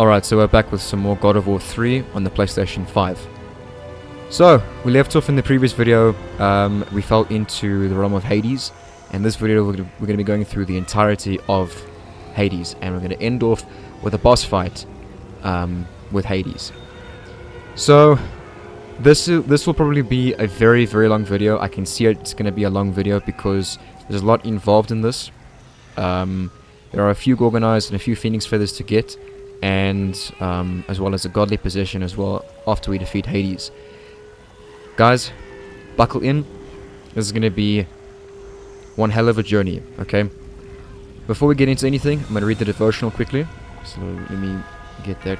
Alright, so we're back with some more God of War 3 on the PlayStation 5. So, we left off in the previous video, we fell into the realm of Hades, and this video we're going to be going through the entirety of Hades, and we're going to end off with a boss fight with Hades. So, this will probably be a very, very long video. I can see it's going to be a long video because there's a lot involved in this. There are a few Gorgonized and a few Phoenix Feathers to get, and as well as a godly possession as well after we defeat Hades. Guys, buckle in. This is going to be one hell of a journey, okay? Before we get into anything, I'm going to read the devotional quickly. So let me get that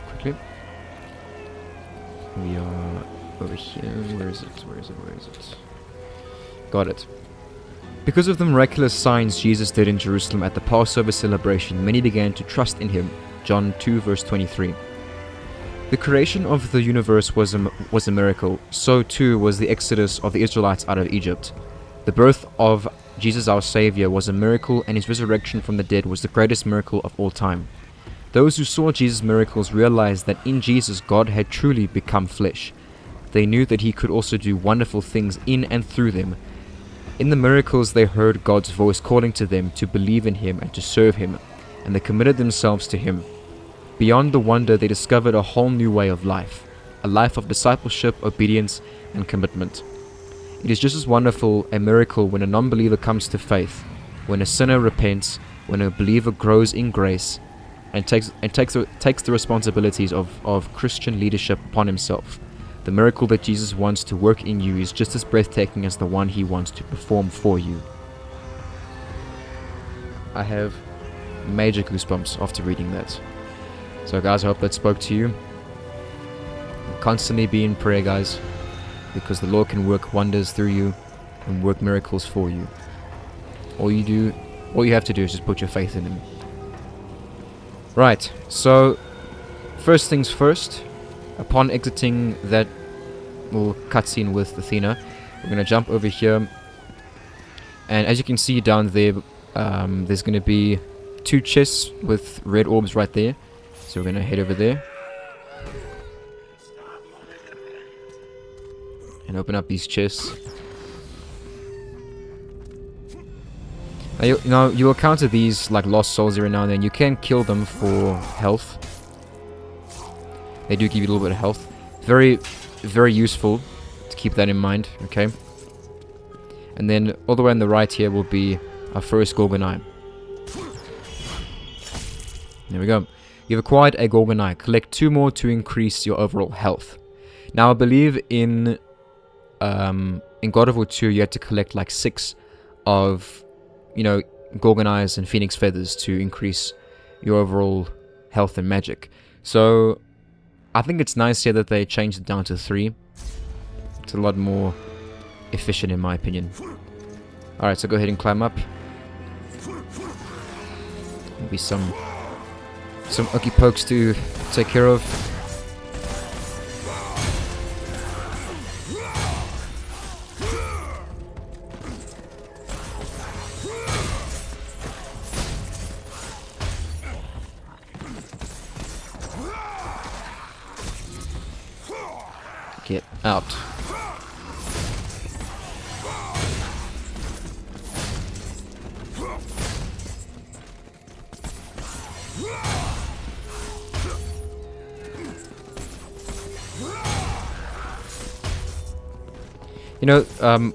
quickly. We are over here. Where is it? Got it. Because of the miraculous signs Jesus did in Jerusalem at the Passover celebration, many began to trust in him. John 2 verse 23. The creation of the universe was a miracle. So too was the exodus of the Israelites out of Egypt. The birth of Jesus our Savior was a miracle, and his resurrection from the dead was the greatest miracle of all time. Those who saw Jesus' miracles realized that in Jesus God had truly become flesh. They knew that he could also do wonderful things in and through them. In the miracles they heard God's voice calling to them to believe in him and to serve him, and they committed themselves to him. Beyond the wonder, they discovered a whole new way of life, a life of discipleship, obedience, and commitment. It is just as wonderful a miracle when a non-believer comes to faith, when a sinner repents, when a believer grows in grace, and takes the responsibilities of Christian leadership upon himself. The miracle that Jesus wants to work in you is just as breathtaking as the one he wants to perform for you. I have major goosebumps after reading that. So guys, I hope that spoke to you. Constantly be in prayer, guys, because the Lord can work wonders through you and work miracles for you. All you have to do is just put your faith in him. Right, so first things first, upon exiting that little cutscene with Athena, we're going to jump over here, and as you can see down there, there's going to be 2 chests with red orbs right there. So we're going to head over there and open up these chests. Now you will encounter these like lost souls every now and then. You can kill them for health. They do give you a little bit of health. Very, very useful to keep that in mind, okay? And then all the way on the right here will be our first Gorgon Eye. There we go. You've acquired a Gorgon Eye. Collect 2 more to increase your overall health. Now I believe in God of War 2 you had to collect like 6 of, Gorgon Eyes and Phoenix Feathers to increase your overall health and magic. So I think it's nice here that they changed it down to 3. It's a lot more efficient in my opinion. Alright, so go ahead and climb up. There'll be some okey pokes to take care of. Get out.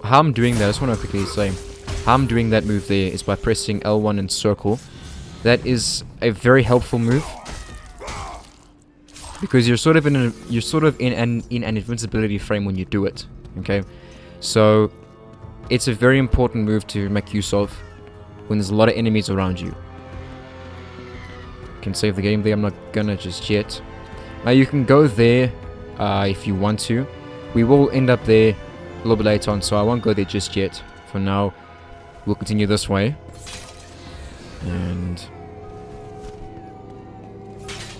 How I'm doing that, I just want to quickly say, how I'm doing that move there is by pressing L1 and circle. That is a very helpful move, because you're sort of in an invincibility frame when you do it. Okay, so it's a very important move to make use of when there's a lot of enemies around you. You can save the game there. I'm not gonna just yet. Now you can go there if you want to. We will end up there a little bit later on, so I won't go there just yet. For now, we'll continue this way. And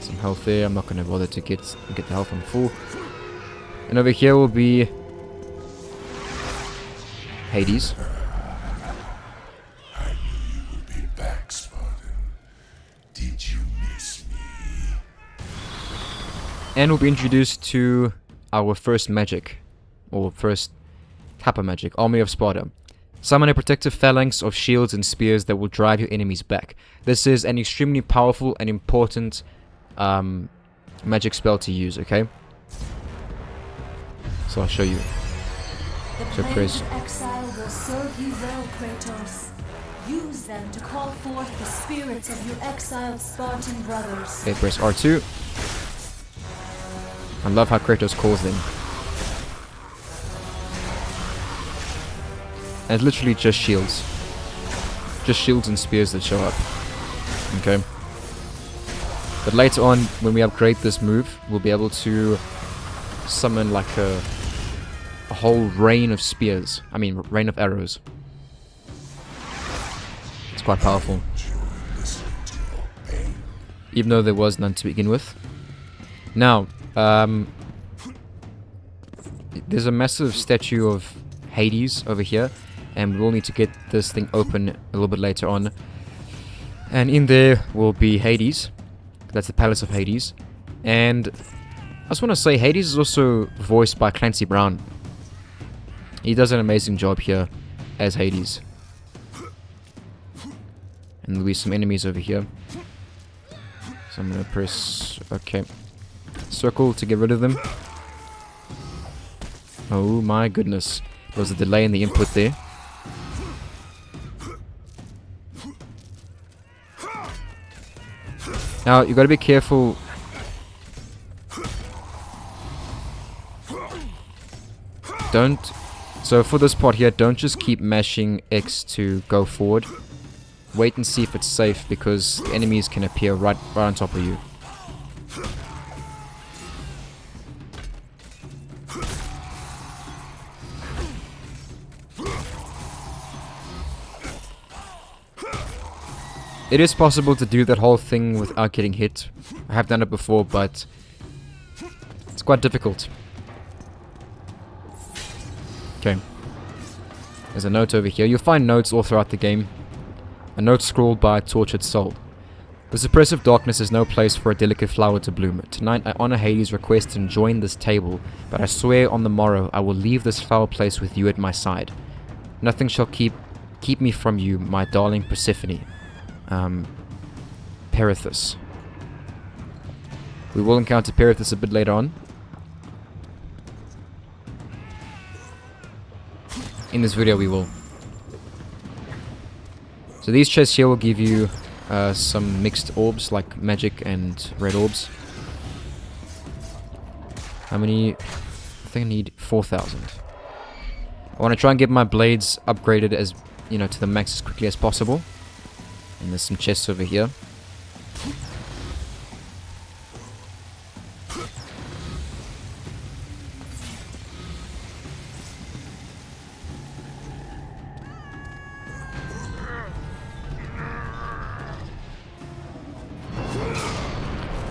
some health there. I'm not going to bother to get the health on full. And over here will be Hades. I knew you would be back, Spartan. Did you miss me? And we'll be introduced to our first magic, or first Kappa magic, Army of Sparta. Summon a protective phalanx of shields and spears that will drive your enemies back. This is an extremely powerful and important magic spell to use, okay? So I'll show you. The planes of exile will serve you well, Kratos. Use them to call forth the spirits of your exiled Spartan brothers. Okay, press R2. I love how Kratos calls them. And it's literally just shields. Just shields and spears that show up. Okay. But later on, when we upgrade this move, we'll be able to summon like a whole rain of spears. I mean, rain of arrows. It's quite powerful. Even though there was none to begin with. Now, there's a massive statue of Hades over here, and we'll need to get this thing open a little bit later on. And in there will be Hades. That's the Palace of Hades. And I just want to say, Hades is also voiced by Clancy Brown. He does an amazing job here as Hades. And there'll be some enemies over here. So I'm going to press... okay. Circle to get rid of them. Oh my goodness. There was a delay in the input there. Now, you got to be careful. Don't... so for this part here, don't just keep mashing X to go forward. Wait and see if it's safe, because the enemies can appear right on top of you. It is possible to do that whole thing without getting hit. I have done it before, but it's quite difficult. Okay. There's a note over here. You'll find notes all throughout the game. A note scrawled by a tortured soul. The suppressive darkness is no place for a delicate flower to bloom. Tonight I honor Hades' request and join this table, but I swear on the morrow I will leave this foul place with you at my side. Nothing shall keep me from you, my darling Persephone. Perithus. We will encounter Perithus a bit later on. In this video we will. So these chests here will give you some mixed orbs, like magic and red orbs. How many? I think I need 4,000. I want to try and get my blades upgraded as, you know, to the max as quickly as possible. And there's some chests over here.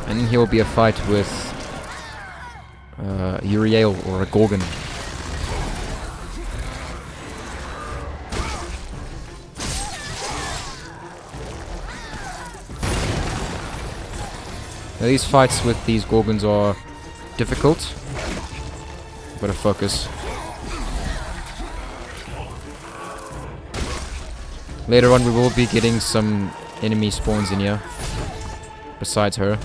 And then here will be a fight with Uriel or a Gorgon. Now these fights with these Gorgons are difficult. Gotta focus. Later on we will be getting some enemy spawns in here. Besides her.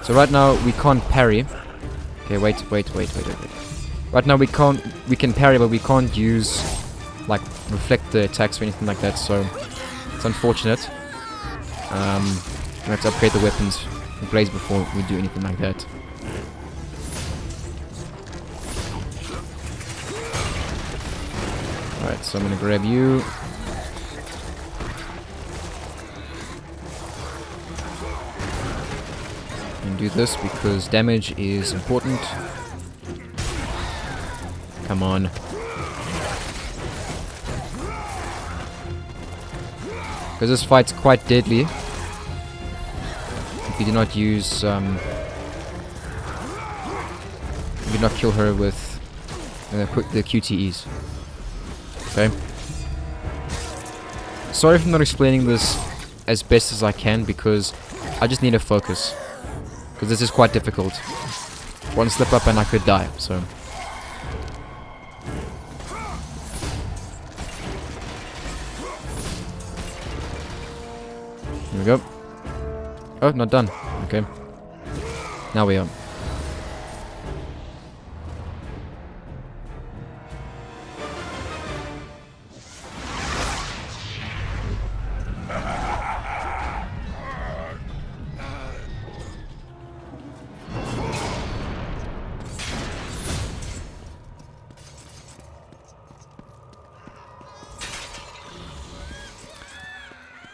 So right now we can't parry. Okay, wait. Right now we can parry, but we can't use like reflect the attacks or anything like that, so it's unfortunate. We have to upgrade the weapons and blades before we do anything like that. Alright, so I'm gonna grab you. And do this because damage is important. Come on. Because this fight's quite deadly. If you do not use, you do not kill her with the QTEs. Okay. Sorry if I'm not explaining this as best as I can, because I just need to focus. Because this is quite difficult. One slip up and I could die, so... Here we go. Oh, not done. Okay. Now we are.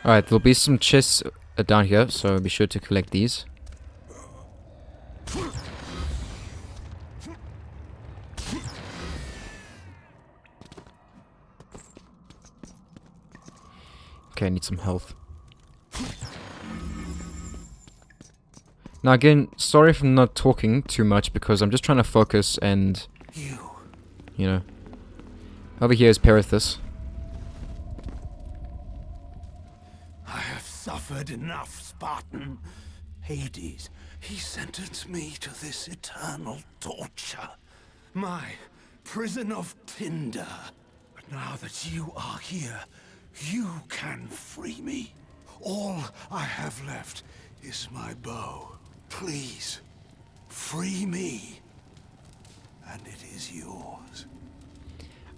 Alright, there'll be some chests down here, so be sure to collect these. Okay, I need some health. Now again, sorry if I'm not talking too much, because I'm just trying to focus and... You know. Over here is Perithus. I have suffered enough, Spartan. Hades, he sentenced me to this eternal torture. My prison of tinder. But now that you are here, you can free me. All I have left is my bow. Please, free me, and it is yours.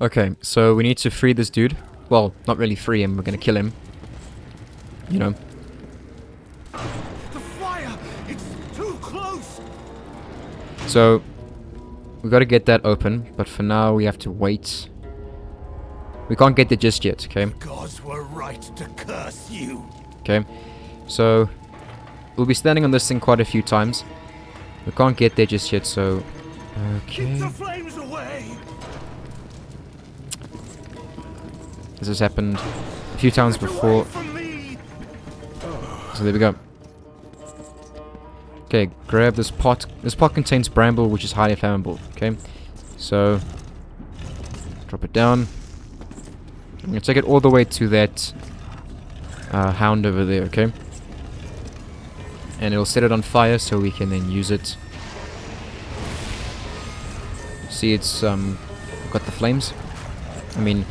Okay, so we need to free this dude. Well, not really free him, we're gonna kill him. You know. The fire! It's too close! So, we gotta get that open, but for now we have to wait. We can't get there just yet, okay? The gods were right to curse you. Okay, so we'll be standing on this thing quite a few times. We can't get there just yet, so... Keep Okay. the flames away! This has happened a few times before. From me! So there we go. Okay, grab this pot. This pot contains bramble, which is highly flammable. Okay, so drop it down. I'm gonna take it all the way to that hound over there. Okay, and it'll set it on fire, so we can then use it. See, it's got the flames. I mean,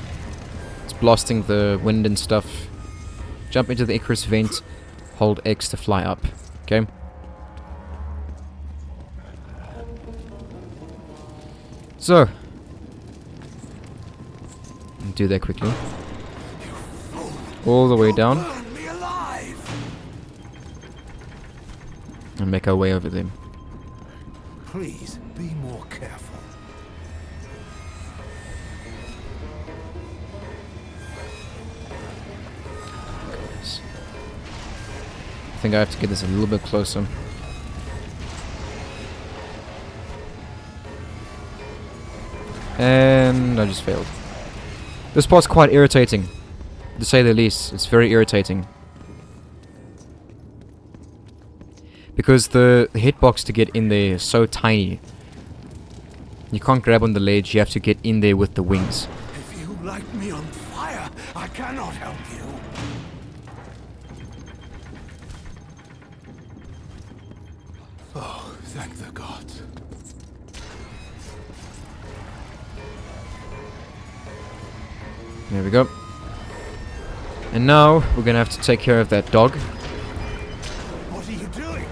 it's blasting the wind and stuff. Jump into the Icarus vent. Hold X to fly up. Okay. So, do that quickly. All the way down. Burn me alive! And make our way over there. Please, be more careful. I think I have to get this a little bit closer. And I just failed. This part's quite irritating, to say the least. It's very irritating. Because the hitbox to get in there is so tiny. You can't grab on the ledge, you have to get in there with the wings. If you light me on fire, I cannot help you. Oh, thank the gods. There we go. And now we're gonna have to take care of that dog. What are you doing?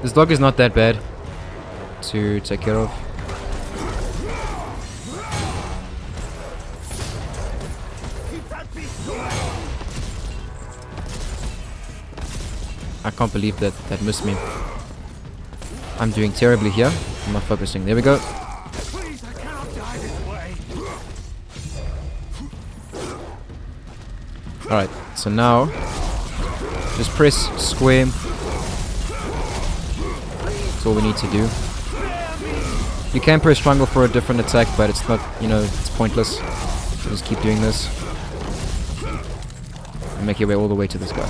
This dog is not that bad to take care of. Keep that beast away! I can't believe that missed me. I'm doing terribly here. I'm not focusing. There we go. Please, I cannot die this way. Alright, so now just press square. That's all we need to do. You can press triangle for a different attack, but it's not, you know, it's pointless. Just keep doing this. And make your way all the way to this guy.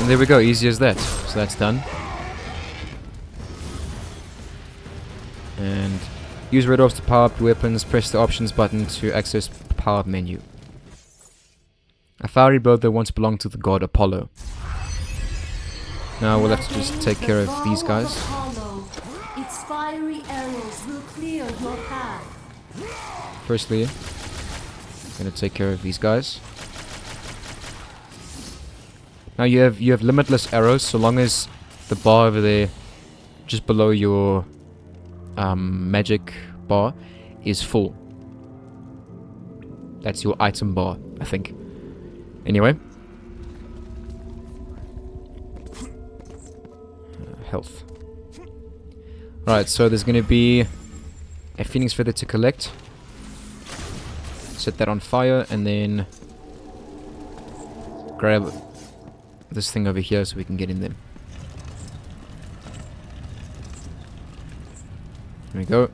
And there we go, easy as that. So that's done. And use red orbs to power up your weapons. Press the options button to access the power up menu. A fiery bow that once belonged to the god Apollo. Now we'll have to just take care of these guys. Its fiery arrows will clear your path. Firstly, I'm gonna take care of these guys. Now you have limitless arrows so long as the bar over there, just below your magic bar, is full. That's your item bar, I think. Anyway. Health. Right, so there's going to be a Phoenix Feather to collect. Set that on fire and then grab this thing over here so we can get in there. There we go.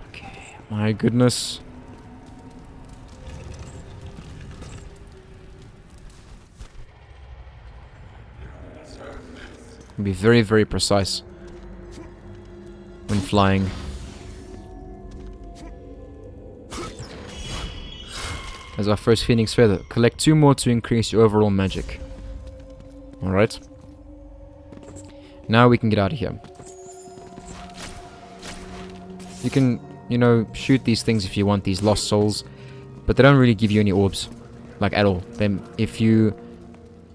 Okay, my goodness. Be very, very precise when flying. As our first Phoenix Feather. Collect 2 more to increase your overall magic. Alright. Now we can get out of here. You can, you know, shoot these things if you want, these lost souls. But they don't really give you any orbs. Like, at all. Then, if you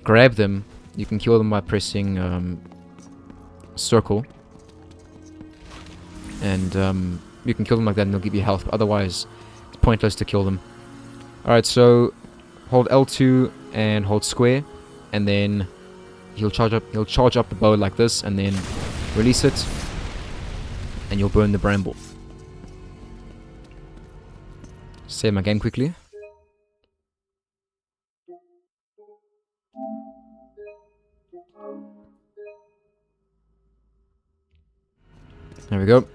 grab them, you can kill them by pressing circle. And you can kill them like that and they'll give you health. But otherwise, it's pointless to kill them. Alright, so hold L2 and hold square. And then he'll charge up the bow like this. And then release it. And you'll burn the bramble. Save my game quickly. There we go.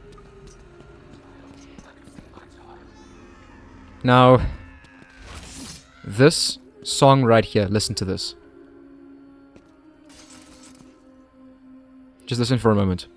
Now, this song right here, listen to this. Just listen for a moment.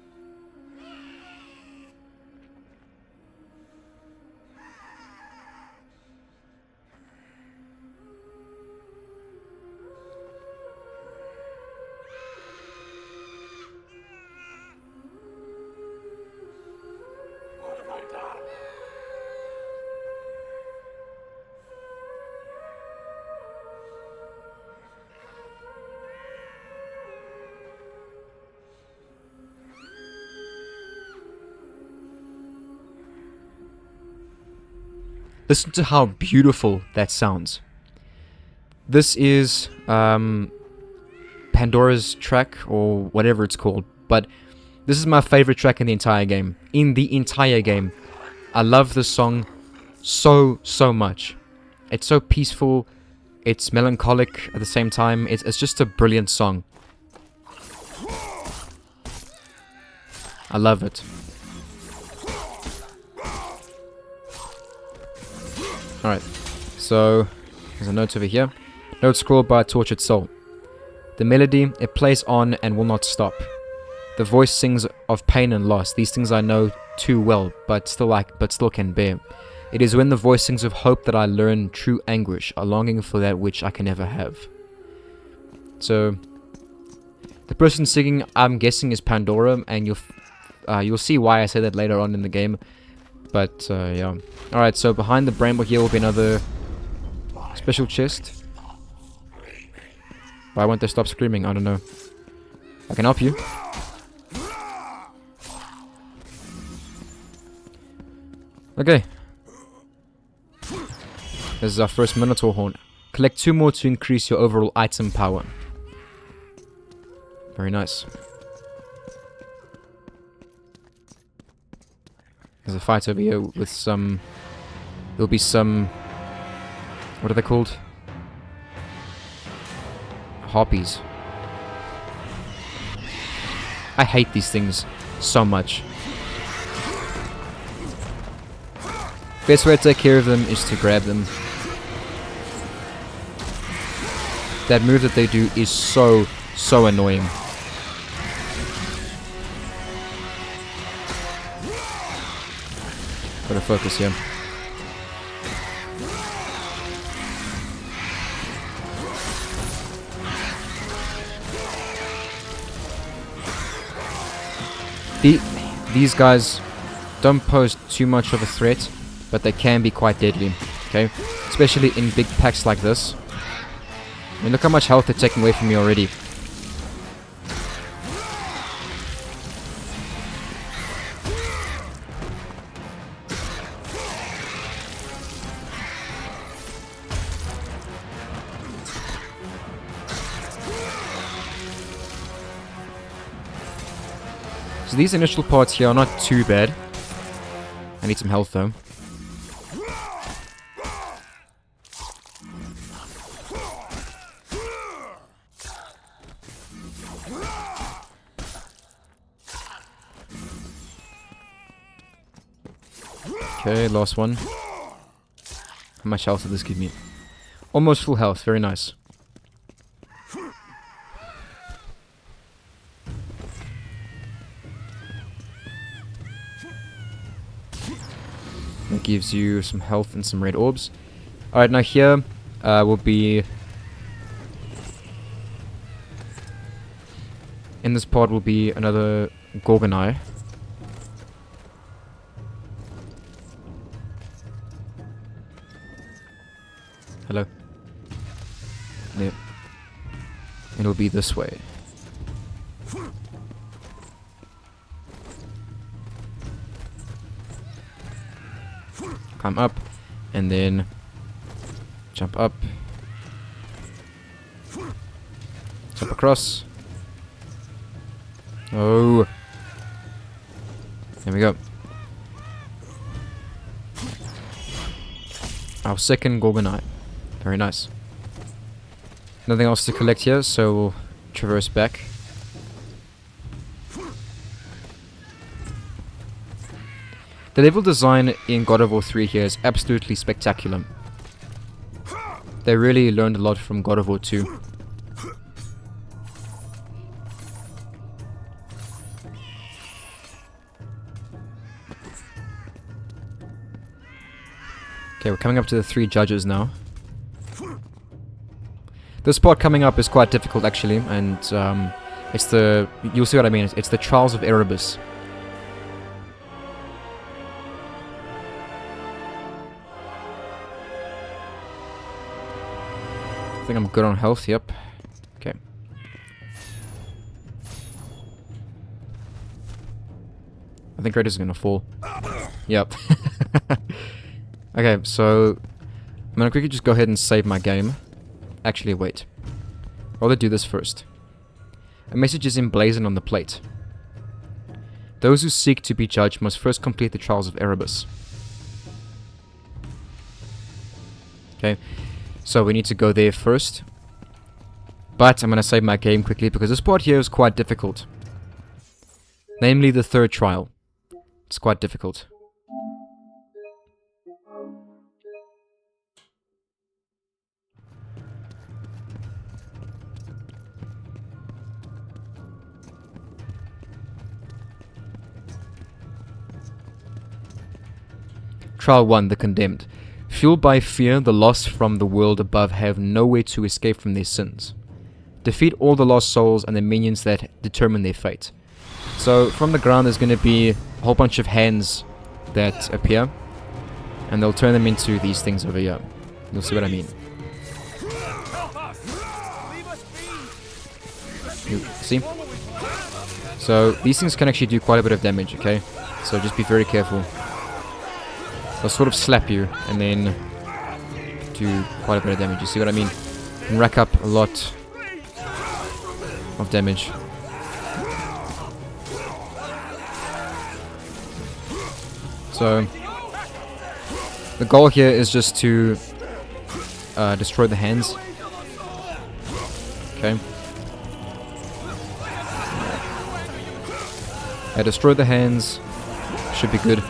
Listen to how beautiful that sounds. This is Pandora's track, or whatever it's called, but this is my favorite track in the entire game. I love this song so much. It's so peaceful, it's melancholic at the same time, it's just a brilliant song. I love it. Alright, so there's a note over here. Note scrawled by a tortured soul. The melody, it plays on and will not stop. The voice sings of pain and loss. These things I know too well, but still can bear. It is when the voice sings of hope that I learn true anguish, a longing for that which I can never have. So, the person singing, I'm guessing, is Pandora, and you'll see why I say that later on in the game. But, yeah. Alright, so behind the bramble here will be another special chest. Why won't they stop screaming? I don't know. I can help you. Okay. This is our first Minotaur horn. Collect 2 more to increase your overall item power. Very nice. There's a fight over here with some... There'll be some... What are they called? Harpies. I hate these things so much. Best way to take care of them is to grab them. That move that they do is so annoying. Gotta focus here. These guys don't pose too much of a threat, but they can be quite deadly, okay? Especially in big packs like this. I mean, look how much health they're taking away from me already. So these initial parts here are not too bad. I need some health though. Okay, last one. How much health did this give me? Almost full health, very nice. That gives you some health and some red orbs. Alright, now here will be... In this part will be another Gorgon Eye. Hello? Yep. It'll be this way. Climb up, and then jump up, jump across. Oh, there we go. Our second Gorgon Eye. Very nice. Nothing else to collect here, so we'll traverse back. The level design in God of War 3 here is absolutely spectacular. They really learned a lot from God of War 2. Okay, we're coming up to the 3 judges now. This part coming up is quite difficult actually, and it's the... You'll see what I mean, it's the Trials of Erebus. I think I'm good on health, yep. Okay. I think Kratos is gonna fall. Yep. Okay, so I'm gonna quickly just go ahead and save my game. Actually, wait. I'll do this first. A message is emblazoned on the plate. Those who seek to be judged must first complete the Trials of Erebus. Okay. So we need to go there first. But I'm going to save my game quickly because this part here is quite difficult. Namely the 3rd trial. It's quite difficult. Trial 1, the Condemned. Fueled by fear, the lost from the world above have nowhere to escape from their sins. Defeat all the lost souls and the minions that determine their fate. So from the ground there's going to be a whole bunch of hands that appear, and they'll turn them into these things over here. You'll see what I mean. You see? So these things can actually do quite a bit of damage, okay? So just be very careful. They'll sort of slap you and then do quite a bit of damage. You see what I mean? And rack up a lot of damage. So the goal here is just to destroy the hands. Okay. Destroy the hands. Should be good.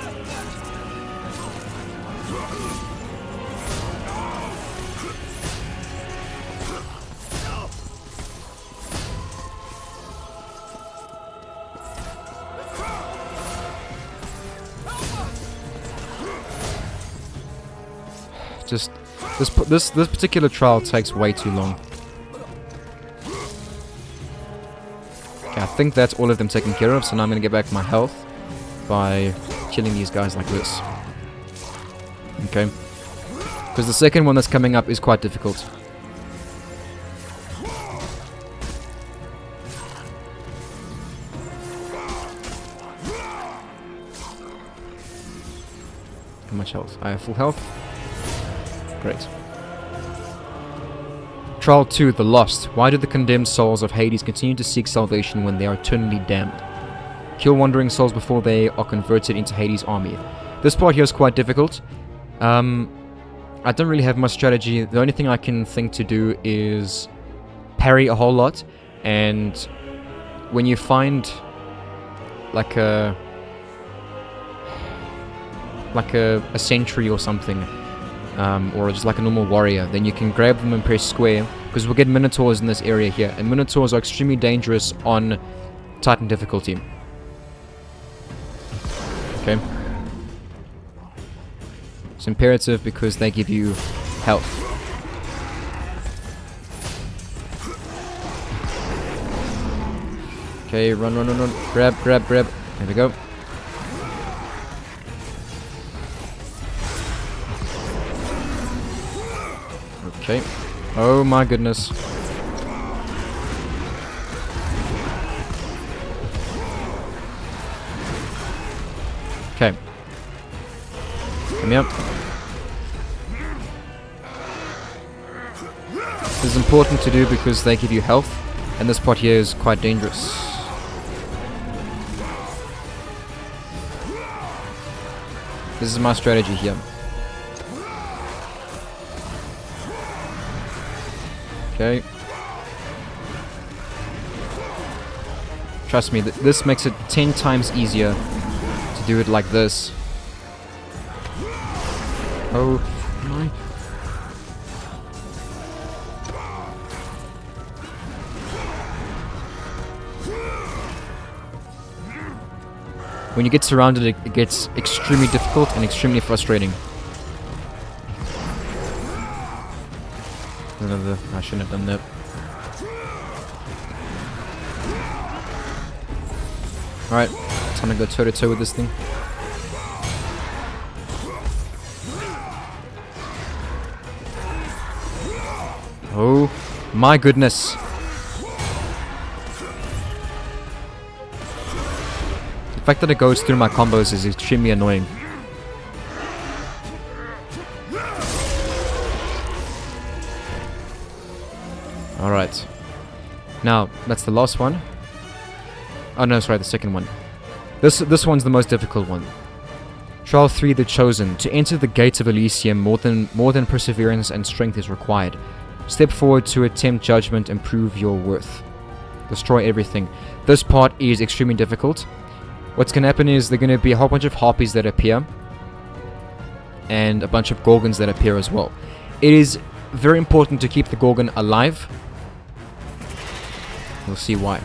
Just this particular trial takes way too long. Okay, I think that's all of them taken care of, so now I'm gonna get back my health by killing these guys like this. Okay. Because the second one that's coming up is quite difficult. How much health? I have full health. Great. Trial 2, The Lost. Why do the condemned souls of Hades continue to seek salvation when they are eternally damned? Kill wandering souls before they are converted into Hades' army. This part here is quite difficult. I don't really have much strategy. The only thing I can think to do is parry a whole lot, and when you find like a sentry or something, or just like a normal warrior, then you can grab them and press square, because we'll get minotaurs in this area here, and minotaurs are extremely dangerous on Titan difficulty. Okay. It's imperative because they give you health. Okay, run. Grab. There we go. Okay. Oh my goodness. Okay. Come here. This is important to do because they give you health, and this part here is quite dangerous. This is my strategy here. Okay. Trust me, this makes it 10 times easier to do it like this. Oh my. When you get surrounded, it gets extremely difficult and extremely frustrating. I shouldn't have done that. Alright, time to go toe to toe with this thing. Oh my goodness. The fact that it goes through my combos is extremely annoying. Alright. Now, that's the last one. Oh no, sorry, the second one. This one's the most difficult one. Trial 3, The Chosen. To enter the gates of Elysium, more than perseverance and strength is required. Step forward to attempt judgment and prove your worth. Destroy everything. This part is extremely difficult. What's going to happen is there are going to be a whole bunch of harpies that appear, and a bunch of gorgons that appear as well. It is very important to keep the gorgon alive. We'll see why.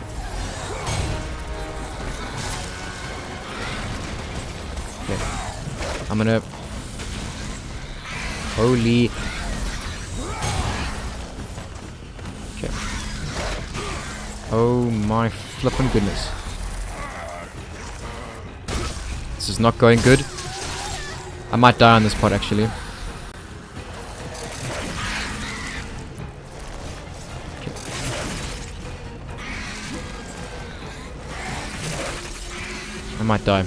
Okay. I'm gonna... Holy... Okay. Oh my flippin' goodness. This is not going good. I might die on this part actually. I might die.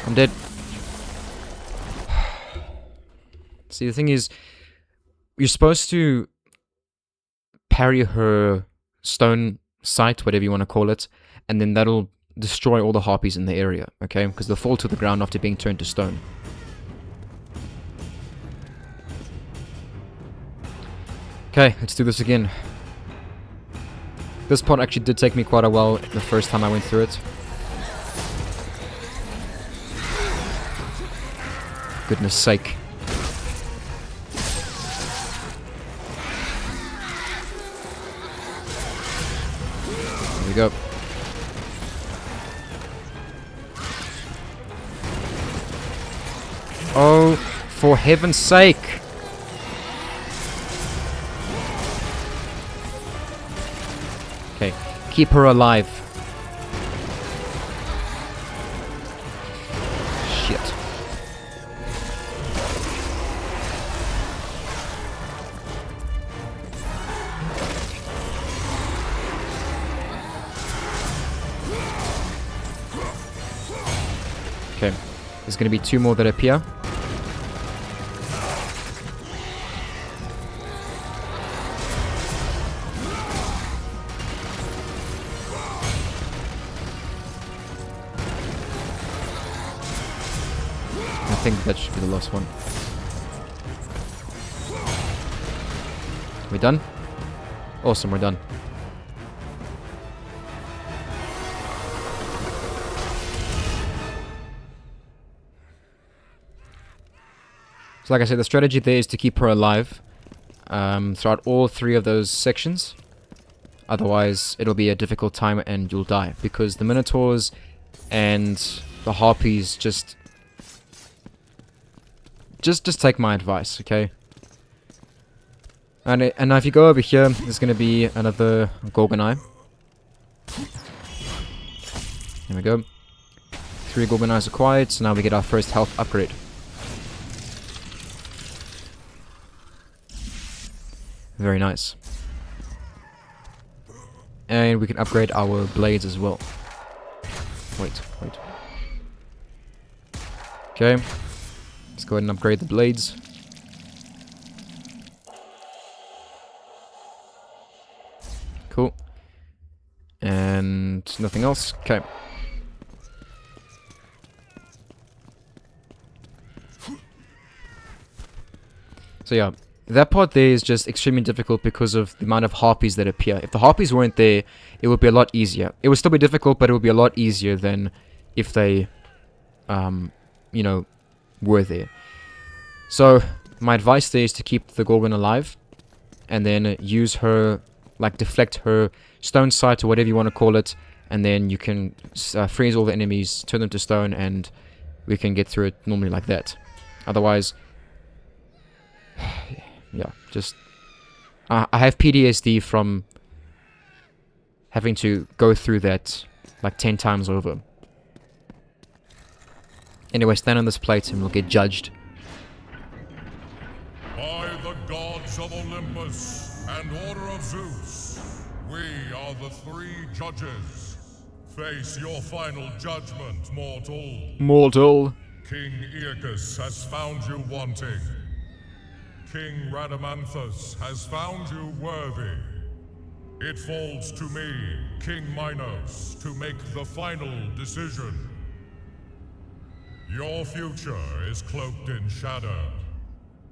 I'm dead. See, the thing is, you're supposed to parry her stone sight, whatever you want to call it, and then that'll destroy all the harpies in the area, okay? Because they'll fall to the ground after being turned to stone. Okay, let's do this again. This part actually did take me quite a while the first time I went through it. Goodness sake. There we go. Oh, for heaven's sake! Okay, keep her alive. Shit. Okay, there's gonna be 2 more that appear. I think that should be the last one. We done? Awesome, we're done. So like I said, the strategy there is to keep her alive throughout all 3 of those sections. Otherwise, it'll be a difficult time and you'll die. Because the Minotaurs and the Harpies just take my advice, okay? And now if you go over here, there's going to be another Gorgon Eye. Here we go. 3 Gorgon Eyes acquired, so now we get our first health upgrade. Very nice. And we can upgrade our blades as well. Wait. Okay. Let's go ahead and upgrade the blades. Cool. And nothing else. Okay. So yeah, that part there is just extremely difficult because of the amount of harpies that appear. If the harpies weren't there, it would be a lot easier. It would still be difficult, but it would be a lot easier than if they, you know, were there. So my advice there is to keep the Gorgon alive, and then use her, like deflect her stone sight or whatever you want to call it, and then you can freeze all the enemies, turn them to stone, and we can get through it normally like that. Otherwise, yeah, just I have PTSD from having to go through that like 10 times over. Anyway, stand on this plate and we'll get judged. By the gods of Olympus and Order of Zeus, we are the 3 judges. Face your final judgment, mortal. Mortal. King Aeacus has found you wanting. King Rhadamanthus has found you worthy. It falls to me, King Minos, to make the final decision. Your future is cloaked in shadow.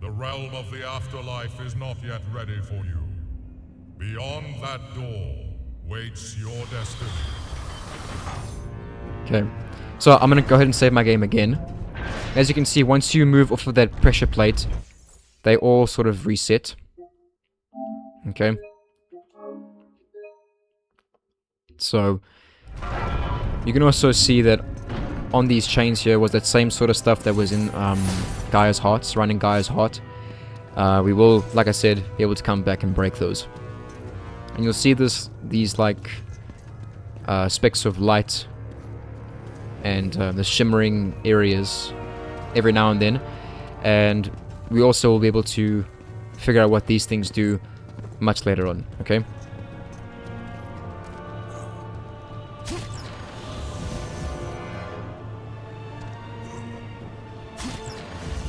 The realm of the afterlife is not yet ready for you. Beyond that door waits your destiny. Okay, so I'm gonna go ahead and save my game again. As you can see, once you move off of that pressure plate, they all sort of reset. Okay. So, you can also see that on these chains here was that same sort of stuff that was in Gaia's heart, surrounding Gaia's heart. We will, like I said, be able to come back and break those. And you'll see these like specks of light and the shimmering areas every now and then. And we also will be able to figure out what these things do much later on, okay?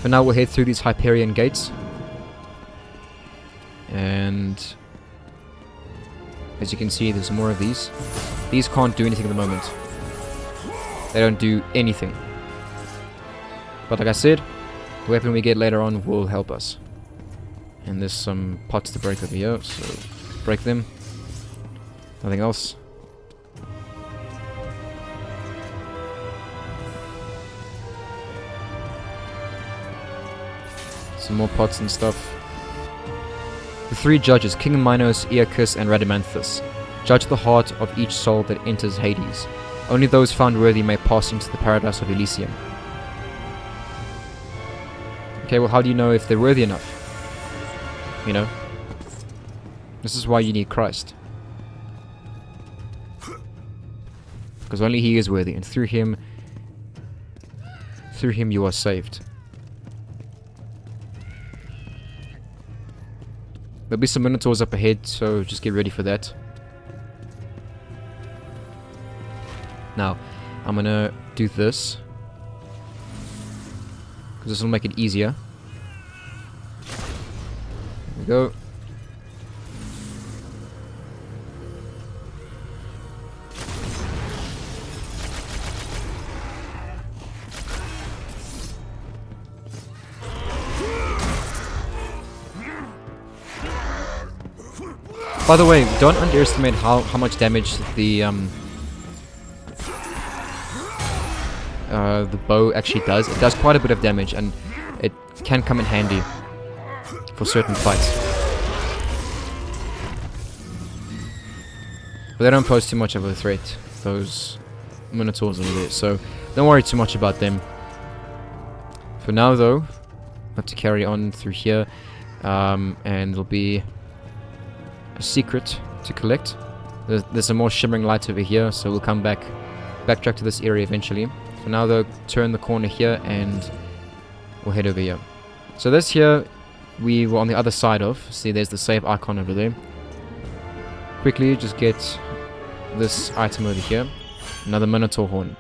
For now, we'll head through these Hyperion gates. And as you can see, there's more of these. These can't do anything at the moment. They don't do anything. But like I said, the weapon we get later on will help us. And there's some pots to break over here, so break them. Nothing else. Some more pots and stuff. The 3 judges, King Minos, Aeacus, and Rhadamanthus, judge the heart of each soul that enters Hades. Only those found worthy may pass into the paradise of Elysium. Okay, well, how do you know if they're worthy enough? You know? This is why you need Christ. Because only He is worthy, and through Him you are saved. There'll be some Minotaurs up ahead, so just get ready for that. Now, I'm gonna do this, because this will make it easier. There we go. By the way, don't underestimate how much damage the bow actually does. It does quite a bit of damage, and it can come in handy for certain fights. But they don't pose too much of a threat, those Minotaurs over there, so don't worry too much about them. For now, though, I have to carry on through here, and there'll be a secret to collect. There's some more shimmering lights over here, so we'll come backtrack to this area eventually. For now, though, turn the corner here and we'll head over here. So this here we were on the other side of. See, there's the save icon over there. Quickly just get this item over here. Another Minotaur horn.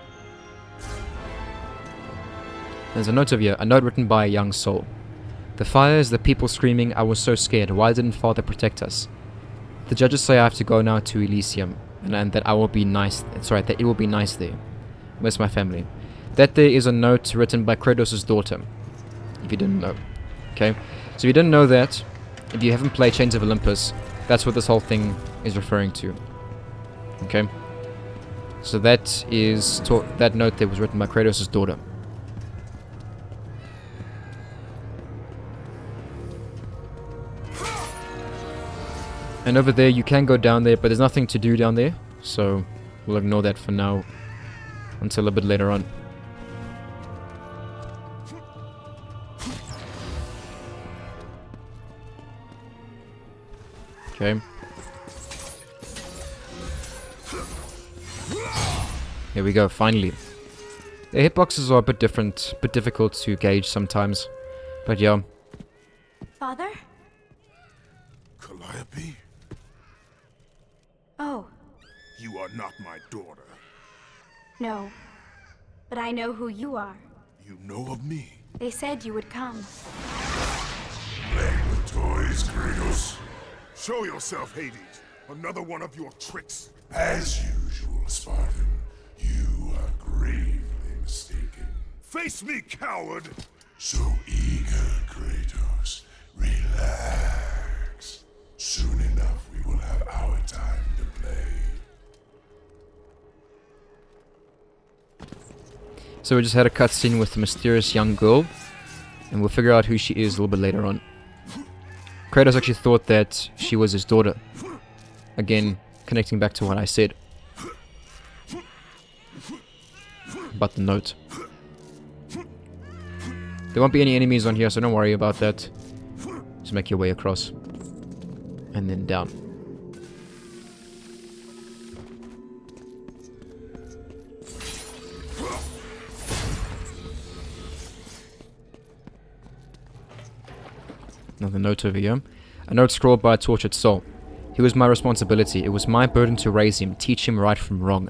There's a note over here, a note written by a young soul. The fires, the people screaming, I was so scared. Why didn't Father protect us? The judges say I have to go now to Elysium, and that I will be nice. Sorry, that it will be nice there. Where's my family? That there is a note written by Kratos' daughter. If you didn't know. Okay? So if you didn't know that, if you haven't played Chains of Olympus, that's what this whole thing is referring to. Okay? So that is that note that was written by Kratos' daughter. And over there, you can go down there, but there's nothing to do down there. So we'll ignore that for now until a bit later on. Okay. Here we go, finally. The hitboxes are a bit different, a bit difficult to gauge sometimes. But yeah. Father? Calliope? Oh, You are not my daughter. no. But I know who you are. You know of me. They said you would come. Playing with toys, Kratos. Show yourself, Hades. Another one of your tricks. As usual, Spartan, you are gravely mistaken. Face me, coward! So eager, Kratos. Relax. Soon enough, we will have our time to play. So we just had a cutscene with the mysterious young girl, and we'll figure out who she is a little bit later on. Kratos actually thought that she was his daughter. Again, connecting back to what I said about the note. There won't be any enemies on here, so don't worry about that. Just make your way across. And then down. Another note over here. A note scrawled by a tortured soul. He was my responsibility. It was my burden to raise him, teach him right from wrong.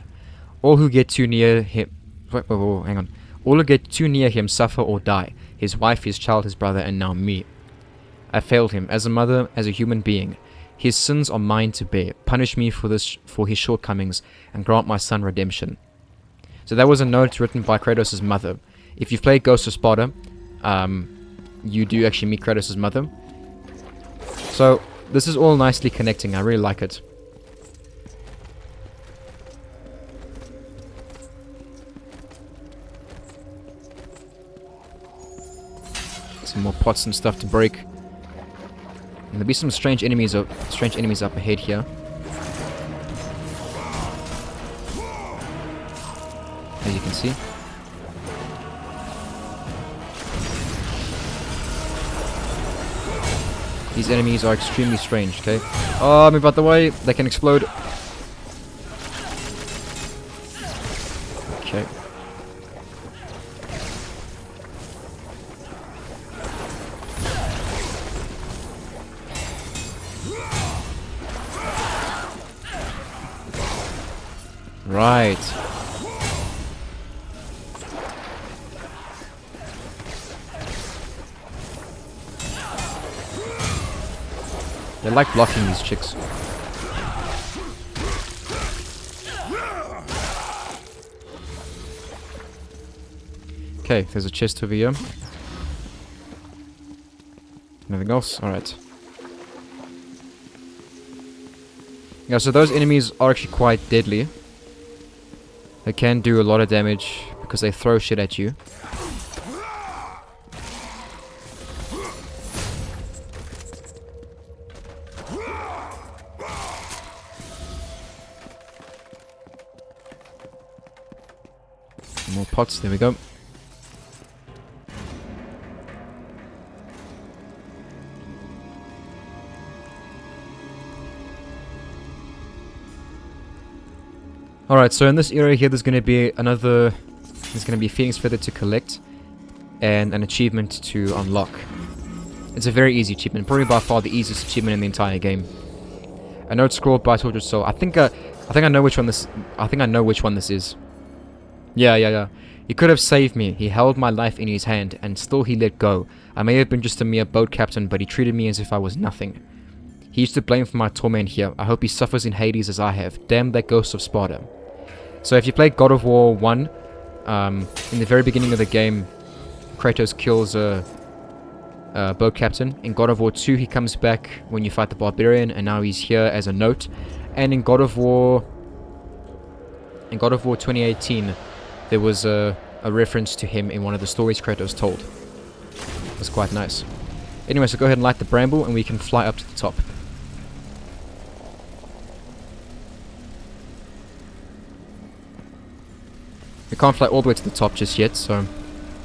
All who get too near him... Wait, hang on. All who get too near him suffer or die. His wife, his child, his brother, and now me. I failed him as a mother, as a human being. His sins are mine to bear. Punish me for his shortcomings, and grant my son redemption. So that was a note written by Kratos' mother. If you've played Ghost of Sparta, you do actually meet Kratos' mother. So this is all nicely connecting. I really like it. Some more pots and stuff to break. And there'll be some strange enemies up ahead here. As you can see. These enemies are extremely strange, okay? Oh, move out the way. They can explode. Okay. Right. They like blocking these chicks. Okay, there's a chest over here. Nothing else? Alright. Yeah, so those enemies are actually quite deadly. They can do a lot of damage because they throw shit at you. More pots, there we go. Alright, so in this area here there's gonna be Phoenix Feather to collect and an achievement to unlock. It's a very easy achievement, probably by far the easiest achievement in the entire game. A note scrawled by Tortured Soul. I think I know which one this is. Yeah. He could have saved me. He held my life in his hand, and still he let go. I may have been just a mere boat captain, but he treated me as if I was nothing. He used to blame for my torment here. I hope he suffers in Hades as I have. Damn that ghost of Sparta. So if you play God of War 1, in the very beginning of the game, Kratos kills a boat captain. In God of War 2, he comes back when you fight the barbarian, and now he's here as a note. And in God of War 2018, there was a reference to him in one of the stories Kratos told. It was quite nice. Anyway, so go ahead and light the bramble, and we can fly up to the top. We can't fly all the way to the top just yet, so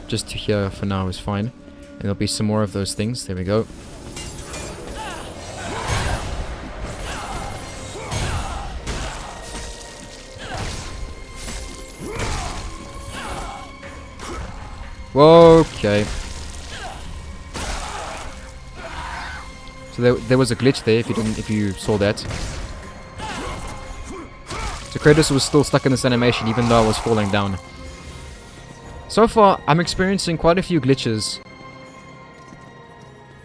just to here for now is fine. And there'll be some more of those things. There we go. Okay. So there was a glitch there if you saw that. So Kratos was still stuck in this animation even though I was falling down. So far, I'm experiencing quite a few glitches,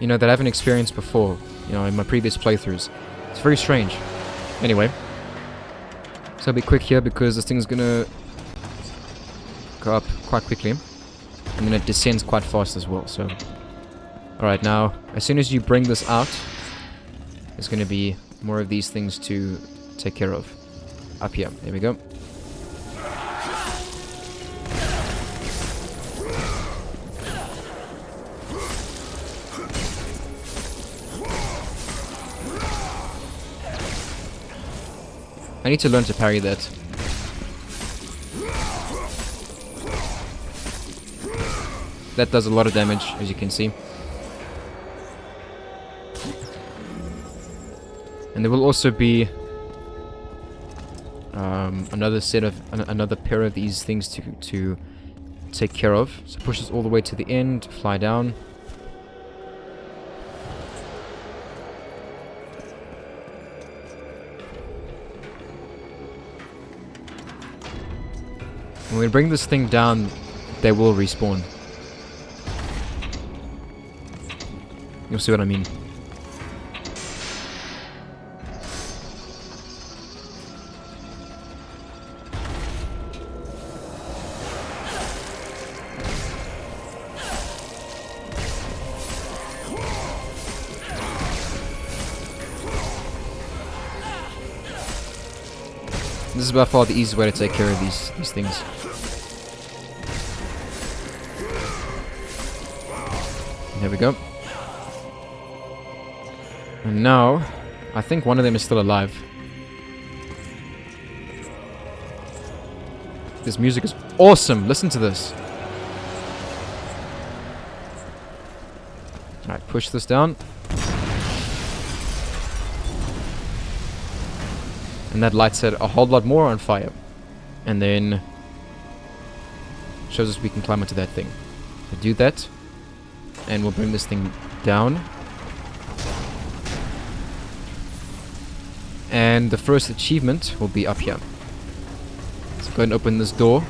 you know, that I haven't experienced before, you know, in my previous playthroughs. It's very strange. Anyway. So I'll be quick here because this thing's gonna go up quite quickly. And then it descends quite fast as well, so... Alright, now, as soon as you bring this out, there's gonna be more of these things to take care of. Up here, there we go. I need to learn to parry that. That does a lot of damage, as you can see. And there will also be another pair of these things to take care of. So push this all the way to the end, fly down. When we bring this thing down, they will respawn. You'll see what I mean. This is by far the easiest way to take care of these things. There we go. And now, I think one of them is still alive. This music is awesome! Listen to this! Alright, push this down. And that lights it a whole lot more on fire. And then shows us we can climb onto that thing. So do that. And we'll bring this thing down. And the first achievement will be up here. So go ahead and open this door.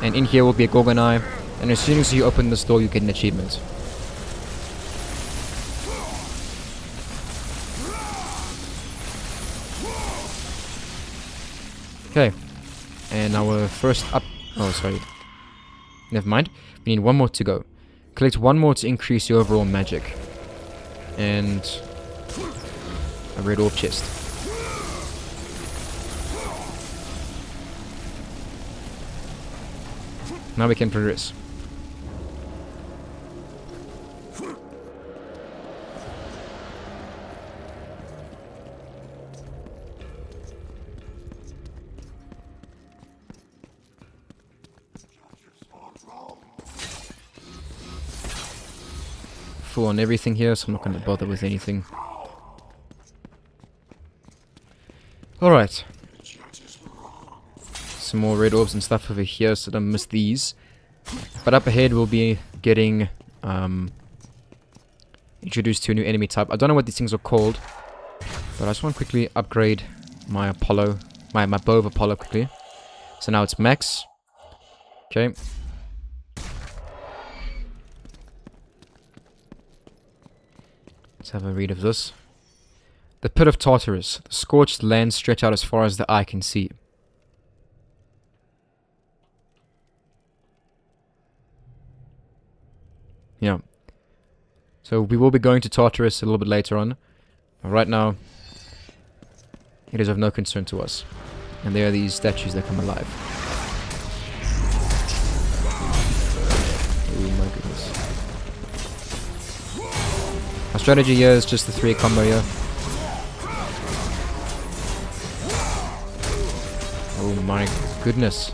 And in here will be a Gorgon Eye. And as soon as you open this door, you get an achievement. Okay. And our first up... Oh, sorry. Never mind. We need one more to go. Collect one more to increase your overall magic. And... a red orb chest. Now we can progress. Full on everything here, so I'm not going to bother with anything. Alright. Some more red orbs and stuff over here, so don't miss these. But up ahead we'll be getting introduced to a new enemy type. I don't know what these things are called, but I just want to quickly upgrade my Apollo, my bow of Apollo quickly. So now it's max. Okay. Let's have a read of this. The Pit of Tartarus. The scorched lands stretch out as far as the eye can see. Yeah. So we will be going to Tartarus a little bit later on. But right now, it is of no concern to us. And there are these statues that come alive. Oh my goodness. Our strategy here is just the 3 combo here. Oh my goodness.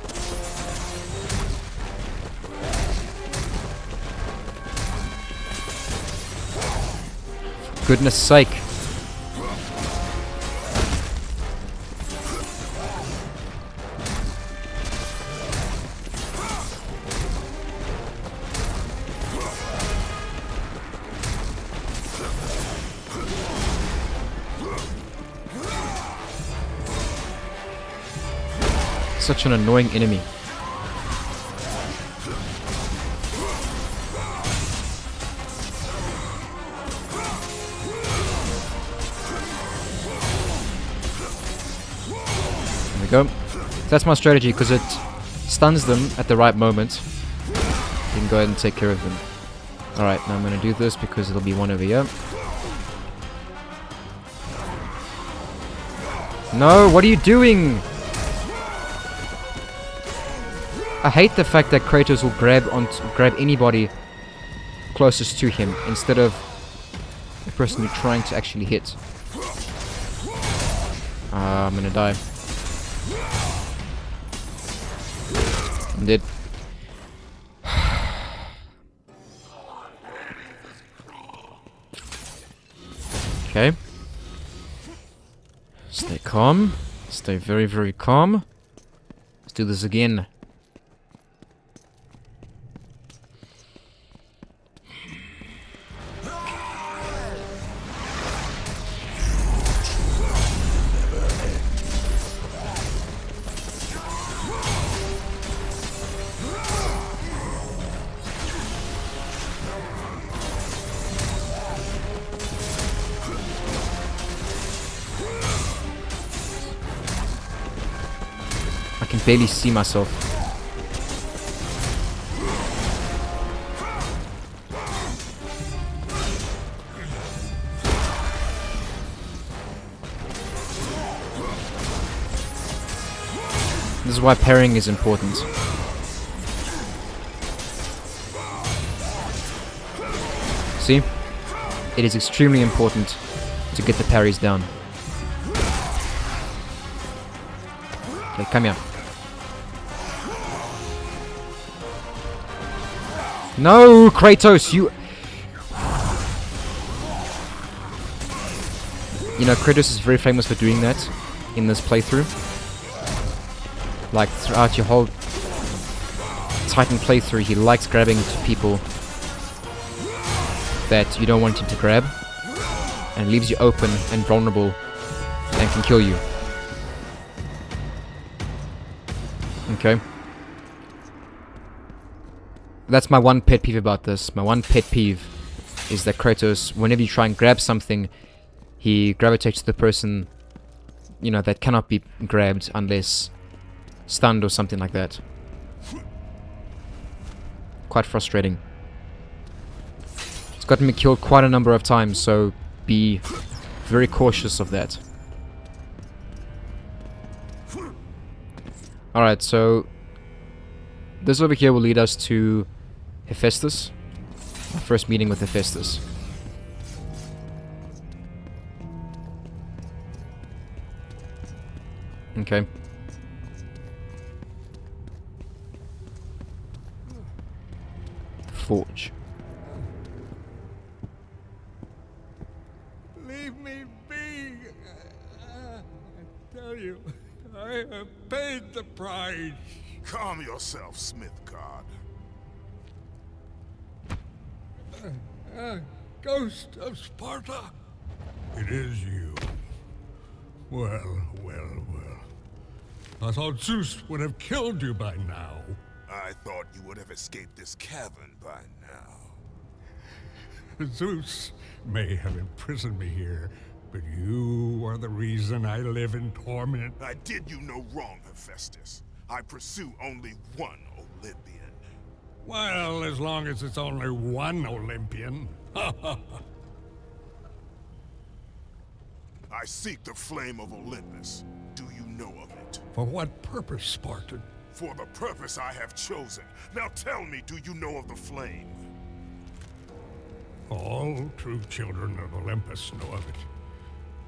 For goodness sake. Such an annoying enemy. There we go. That's my strategy, because it stuns them at the right moment. You can go ahead and take care of them. Alright, now I'm going to do this because there'll be one over here. No, what are you doing? I hate the fact that Kratos will grab anybody closest to him instead of the person you're trying to actually hit. I'm gonna die. I'm dead. Okay. Stay calm. Stay very, very calm. Let's do this again. I can barely see myself. This is why parrying is important. See? It is extremely important to get the parries down. Okay, come here. No, Kratos, you... You know, Kratos is very famous for doing that in this playthrough. Like throughout your whole Titan playthrough, he likes grabbing to people that you don't want him to grab, and leaves you open and vulnerable and can kill you. Okay. That's my one pet peeve about this. My one pet peeve is that Kratos, whenever you try and grab something, he gravitates to the person, you know, that cannot be grabbed unless stunned or something like that. Quite frustrating. It's gotten me killed quite a number of times, so be very cautious of that. Alright, so this over here will lead us to Hephaestus. Our first meeting with Hephaestus. Okay. The Forge. Leave me be. I tell you, I have paid the price. Calm yourself, Smith God. Ghost of Sparta. It is you. Well, well, well. I thought Zeus would have killed you by now. I thought you would have escaped this cavern by now. Zeus may have imprisoned me here, but you are the reason I live in torment. I did you no wrong, Hephaestus. I pursue only one Olympian. Well, as long as it's only one Olympian. I seek the flame of Olympus. Do you know of it? For what purpose, Spartan? For the purpose I have chosen. Now tell me, do you know of the flame? All true children of Olympus know of it.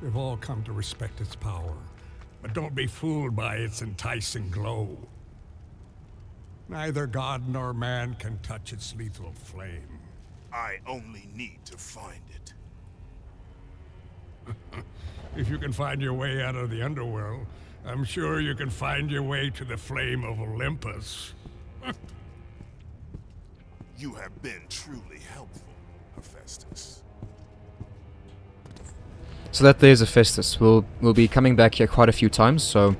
They've all come to respect its power. But don't be fooled by its enticing glow. Neither god nor man can touch its lethal flame. I only need to find it. If you can find your way out of the underworld, I'm sure you can find your way to the flame of Olympus. You have been truly helpful, Hephaestus. So that there's Hephaestus. We'll be coming back here quite a few times, so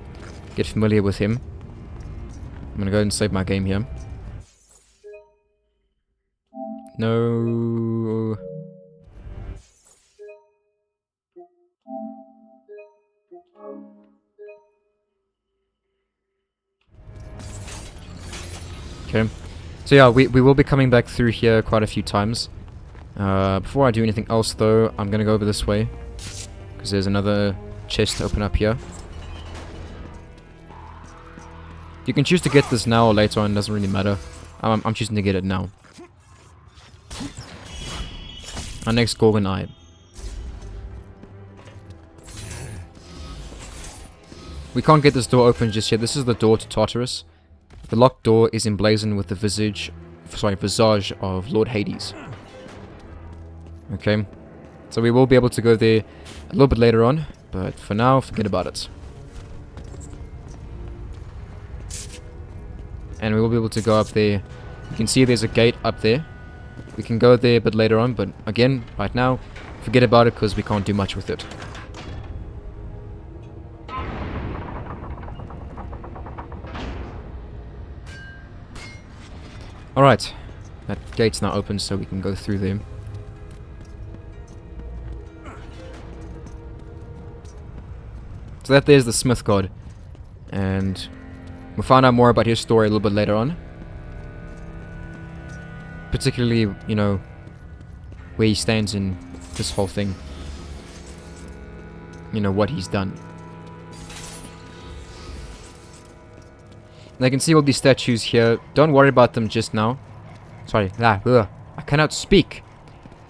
get familiar with him. I'm gonna go ahead and save my game here. No. Okay. So yeah, we will be coming back through here quite a few times. Before I do anything else though, I'm gonna go over this way. Because there's another chest to open up here. You can choose to get this now or later on, doesn't really matter. I'm choosing to get it now. Our next Gorgon Eye. We can't get this door open just yet. This is the door to Tartarus. The locked door is emblazoned with the visage of Lord Hades. Okay. So we will be able to go there a little bit later on, but for now, forget about it. And we will be able to go up there. You can see there's a gate up there. We can go there a bit later on, but again, right now, forget about it because we can't do much with it. Alright, that gate's now open so we can go through there. So that there's the Smith God, and we'll find out more about his story a little bit later on. Particularly, you know, where he stands in this whole thing. You know, what he's done. And I can see all these statues here. Don't worry about them just now. Sorry, I cannot speak.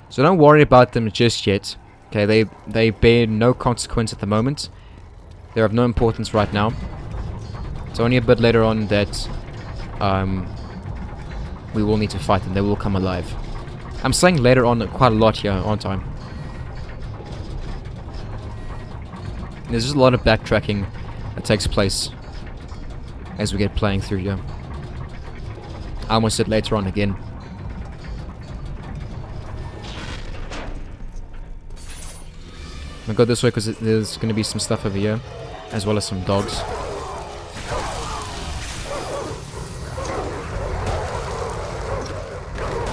So don't worry about them just yet. Okay, they bear no consequence at the moment. They're of no importance right now. It's only a bit later on that we will need to fight them. They will come alive. I'm saying later on quite a lot here, aren't I? There's just a lot of backtracking that takes place as we get playing through here. I almost said later on again. I'm gonna go this way because there's gonna be some stuff over here, as well as some dogs.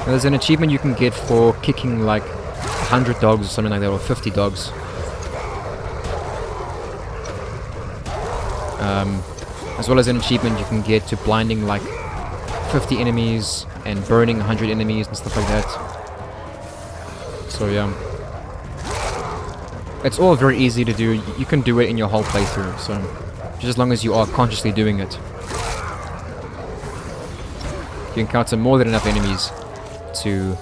Now, there's an achievement you can get for kicking like 100 dogs or something like that, or 50 dogs. As well as an achievement you can get to blinding like 50 enemies and burning 100 enemies and stuff like that. So yeah. It's all very easy to do. You can do it in your whole playthrough, so just as long as you are consciously doing it. You encounter more than enough enemies to...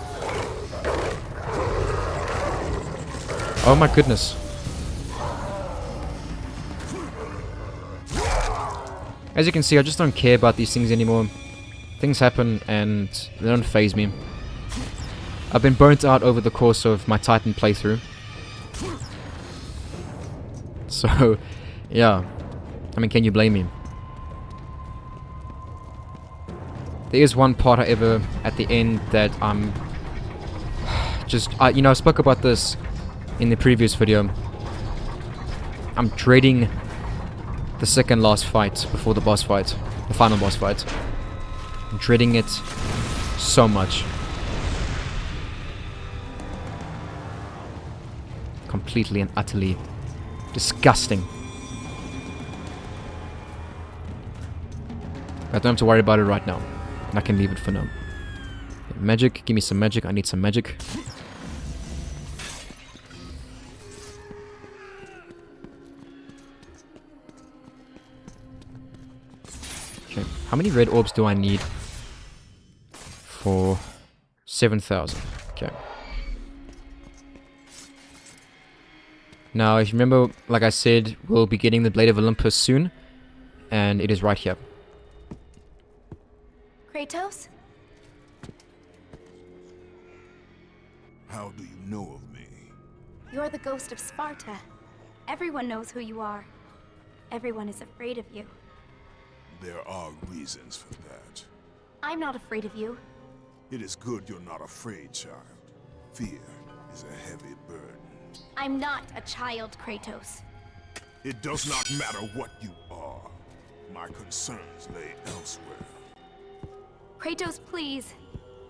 Oh my goodness. As you can see, I just don't care about these things anymore. Things happen and they don't faze me. I've been burnt out over the course of my Titan playthrough. So, yeah. I mean, can you blame me? There is one part, however, at the end that I'm just... you know, I spoke about this in the previous video. I'm dreading the second last fight before the boss fight. The final boss fight. I'm dreading it so much. Completely and utterly disgusting. I don't have to worry about it right now. I can leave it for now. Magic, give me some magic. I need some magic. Okay, how many red orbs do I need for 7,000? Okay. Now, if you remember, like I said, we'll be getting the Blade of Olympus soon, and it is right here. Kratos? How do you know of me? You're the ghost of Sparta. Everyone knows who you are. Everyone is afraid of you. There are reasons for that. I'm not afraid of you. It is good you're not afraid, child. Fear is a heavy burden. I'm not a child, Kratos. It does not matter what you are. My concerns lay elsewhere. Kratos, please.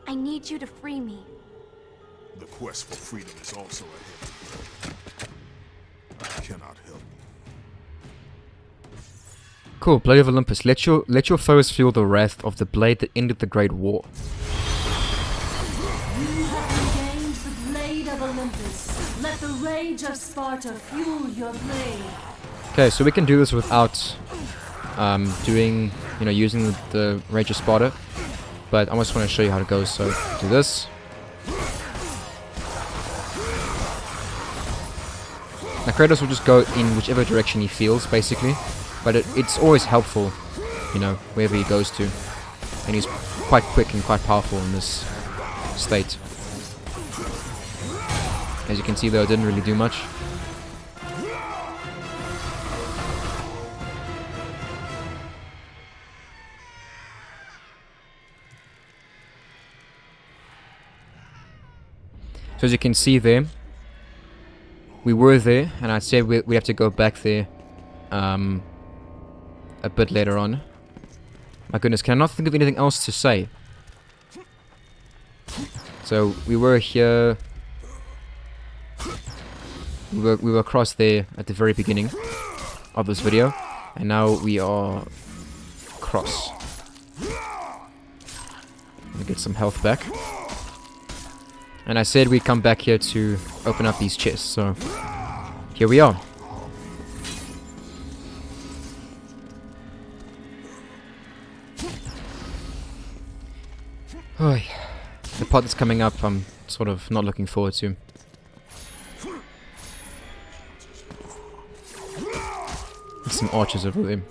I need you to free me. The quest for freedom is also a heavy burden. I cannot help you. Cool, Blade of Olympus. Let your foes feel the wrath of the blade that ended the Great War. You have regained the Blade of Olympus. Let the rage of Sparta fuel your blade. Okay, so we can do this without doing, using the Rage of Sparta. But I just want to show you how it goes. So, do this. Now Kratos will just go in whichever direction he feels, basically. But it's always helpful, wherever he goes to. And he's quite quick and quite powerful in this state. As you can see, though, it didn't really do much. So as you can see there, we were there, and I said we have to go back there a bit later on. My goodness, can I not think of anything else to say? So we were here. We were across there at the very beginning of this video, and now we are across. Let me get some health back. And I said we'd come back here to open up these chests, so here we are. Oh, the part that's coming up, I'm sort of not looking forward to. There's some archers over there.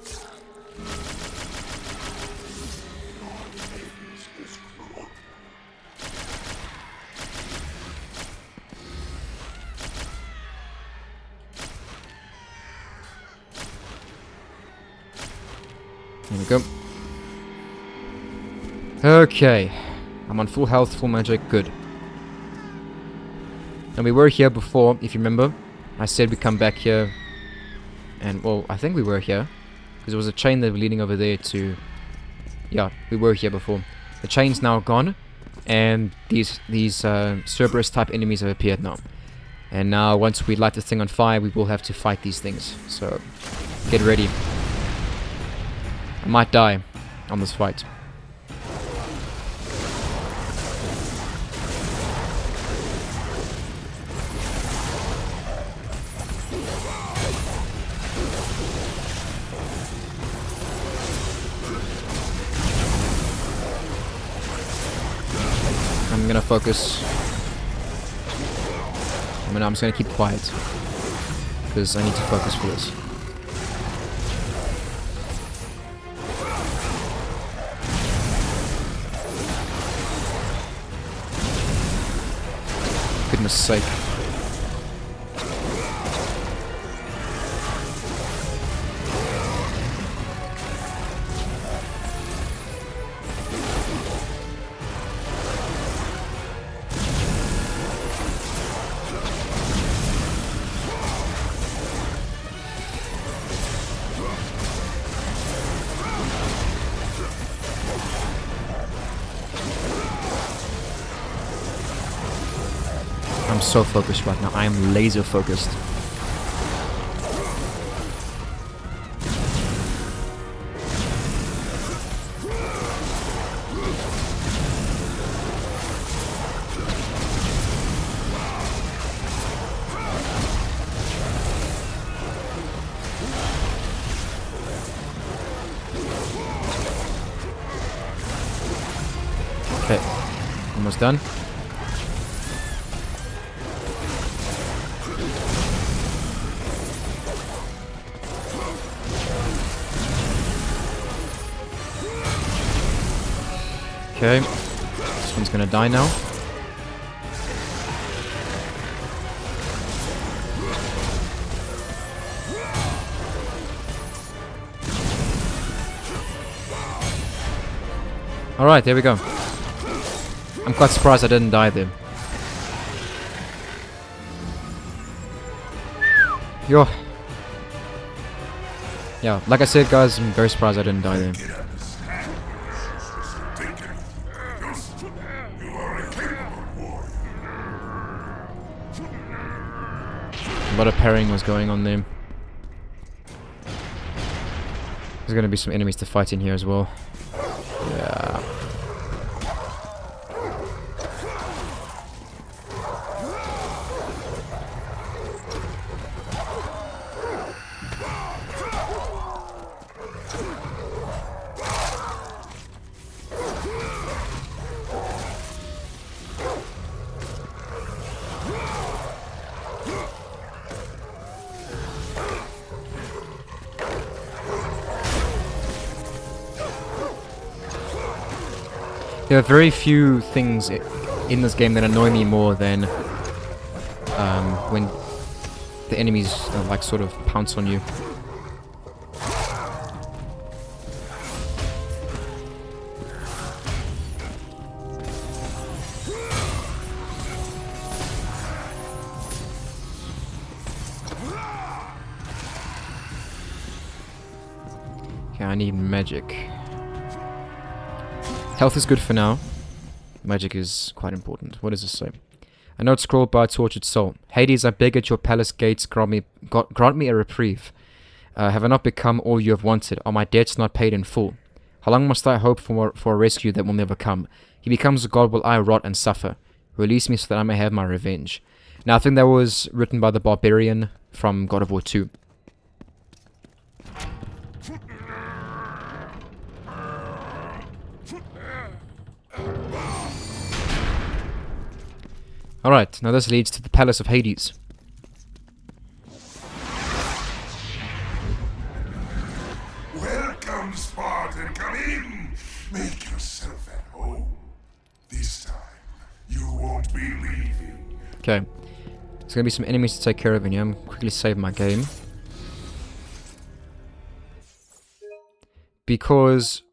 Here we go. Okay. I'm on full health, full magic, good. And we were here before, if you remember. I said we come back here. And, well, I think we were here. Because there was a chain that was leading over there to... Yeah, we were here before. The chain's now gone. And these Cerberus type enemies have appeared now. And now, once we light the thing on fire, we will have to fight these things. So, get ready. I might die on this fight. I'm gonna focus. I'm just gonna keep quiet. Because I need to focus for this. Goodness sake. I'm so focused right now. I am laser focused. Okay, almost done. Okay, this one's gonna die now. Alright, there we go. I'm quite surprised I didn't die there. Yo. Yeah, like I said guys, I'm very surprised I didn't die there. A lot of parrying was going on there. There's gonna be some enemies to fight in here as well. Yeah. There are very few things in this game that annoy me more than when the enemies like sort of pounce on you. Okay, I need magic. Health is good for now. Magic is quite important. What does this say? A note scrawled by a tortured soul. Hades, I beg at your palace gates, grant me a reprieve. Have I not become all you have wanted? Are my debts not paid in full? How long must I hope for a rescue that will never come? He becomes a god, will I rot and suffer? Release me so that I may have my revenge. Now, I think that was written by the Barbarian from God of War 2. Alright, now this leads to the Palace of Hades. Welcome, Spartan. Come in. Make yourself at home. This time, you won't be leaving. Okay. There's gonna be some enemies to take care of in here. I'm quickly save my game. because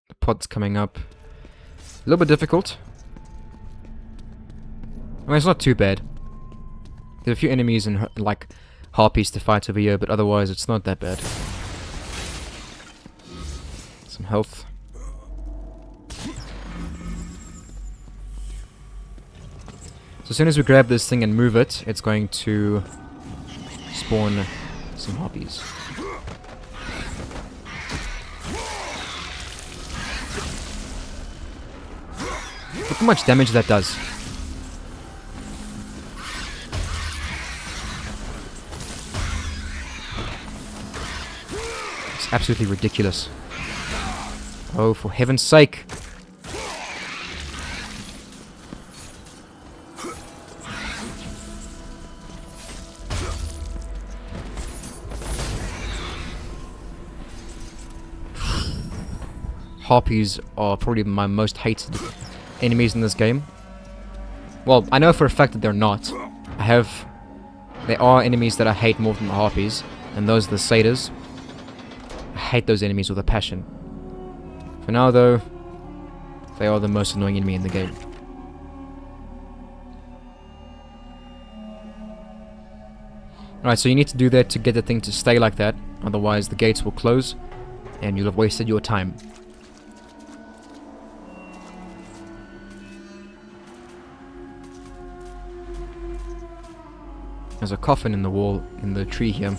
the pod's coming up. A little bit difficult. I mean, it's not too bad. There are a few enemies and like harpies to fight over here, but otherwise it's not that bad. Some health. So as soon as we grab this thing and move it, it's going to spawn some harpies. Look how much damage that does. It's absolutely ridiculous. Oh, for heaven's sake. Harpies are probably my most hated enemies in this game. Well, I know for a fact that they're not. There are enemies that I hate more than the harpies, and those are the satyrs. I hate those enemies with a passion. For now, though, they are the most annoying enemy in the game. Alright, so you need to do that to get the thing to stay like that, otherwise the gates will close, and you'll have wasted your time. There's a coffin in the wall, in the tree here.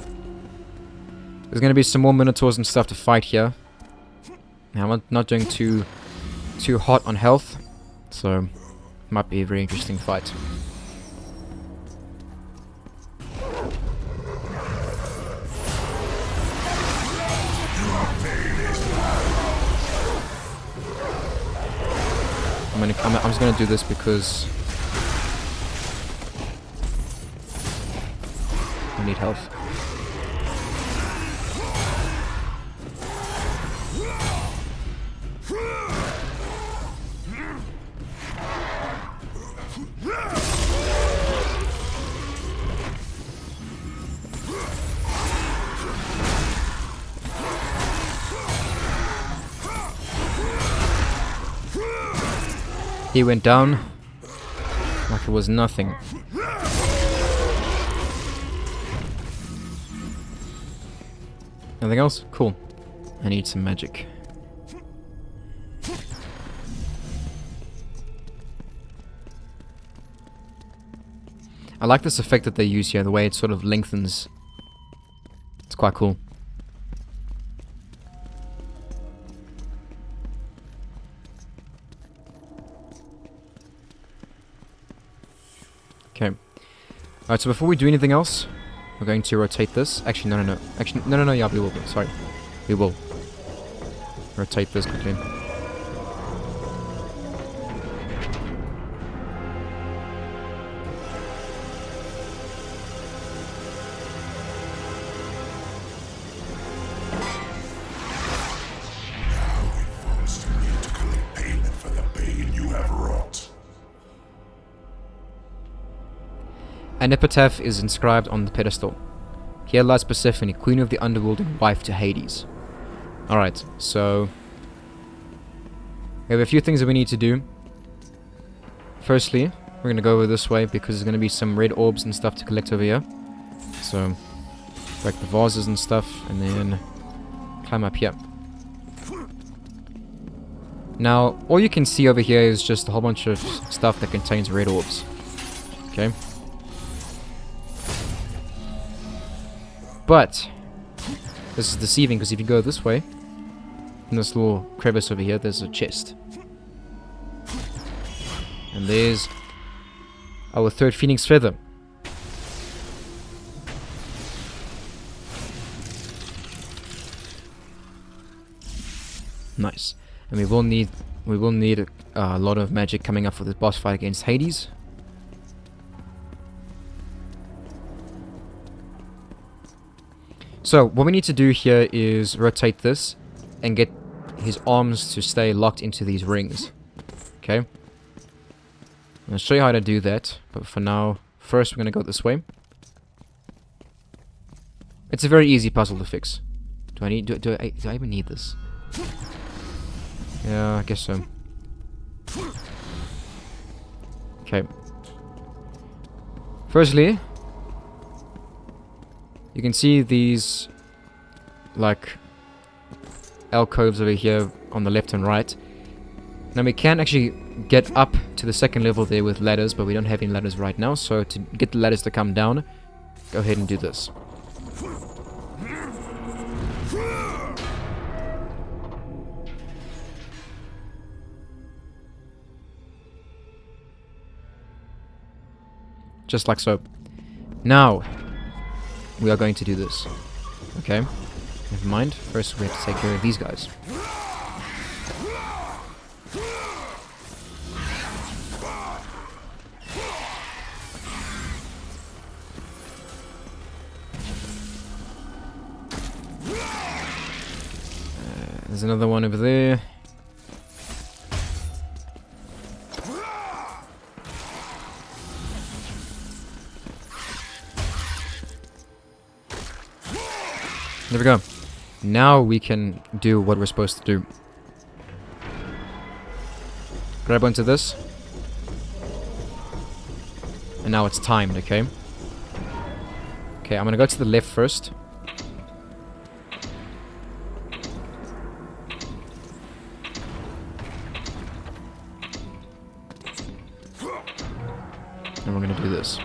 There's going to be some more minotaurs and stuff to fight here. Now, I'm not doing too hot on health, so might be a very interesting fight. I'm just gonna do this because I need health. He went down like it was nothing. Anything else? Cool. I need some magic. I like this effect that they use here, the way it sort of lengthens. It's quite cool. Okay. Alright, so before we do anything else, we're going to rotate this. Actually, no. Actually, no, yeah, we will. Sorry. We will. Rotate this quickly. An epitaph is inscribed on the pedestal. Here lies Persephone, queen of the underworld and wife to Hades. Alright, so we have a few things that we need to do. Firstly, we're going to go over this way because there's going to be some red orbs and stuff to collect over here. So, break the vases and stuff, and then climb up here. Now, all you can see over here is just a whole bunch of stuff that contains red orbs. Okay? But this is deceiving because if you go this way, in this little crevice over here, there's a chest. And there's our third phoenix feather. Nice. And we will need a lot of magic coming up for this boss fight against Hades. So, what we need to do here is rotate this and get his arms to stay locked into these rings. Okay? I'm going to show you how to do that, but for now, first we're going to go this way. It's a very easy puzzle to fix. Do I even need this? Yeah, I guess so. Okay. Firstly, you can see these, like, alcoves over here on the left and right. Now we can actually get up to the second level there with ladders, but we don't have any ladders right now, so to get the ladders to come down, go ahead and do this. Just like so. Now, we are going to do this. Okay? Never mind. First, we have to take care of these guys. There's another one over there. There we go. Now we can do what we're supposed to do. Grab onto this. And now it's timed, okay? Okay, I'm gonna go to the left first. And we're gonna do this.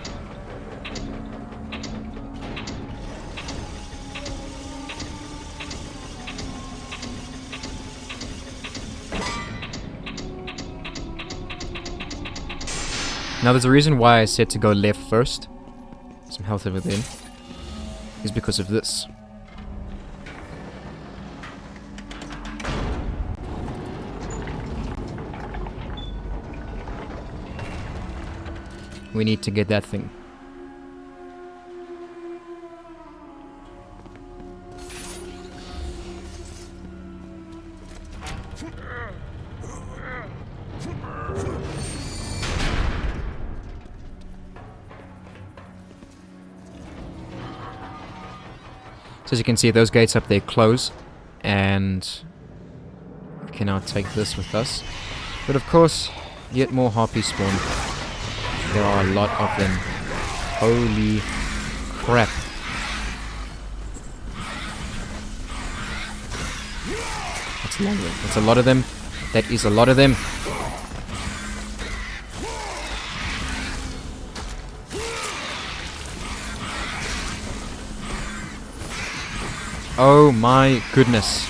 Now there's a reason why I said to go left first. Some health over there. Is because of this. We need to get that thing. So as you can see, those gates up there close, and we can now take this with us. But of course, yet more harpies spawn. There are a lot of them. Holy crap. That's a lot of them. That's a lot of them. That is a lot of them. Oh my goodness.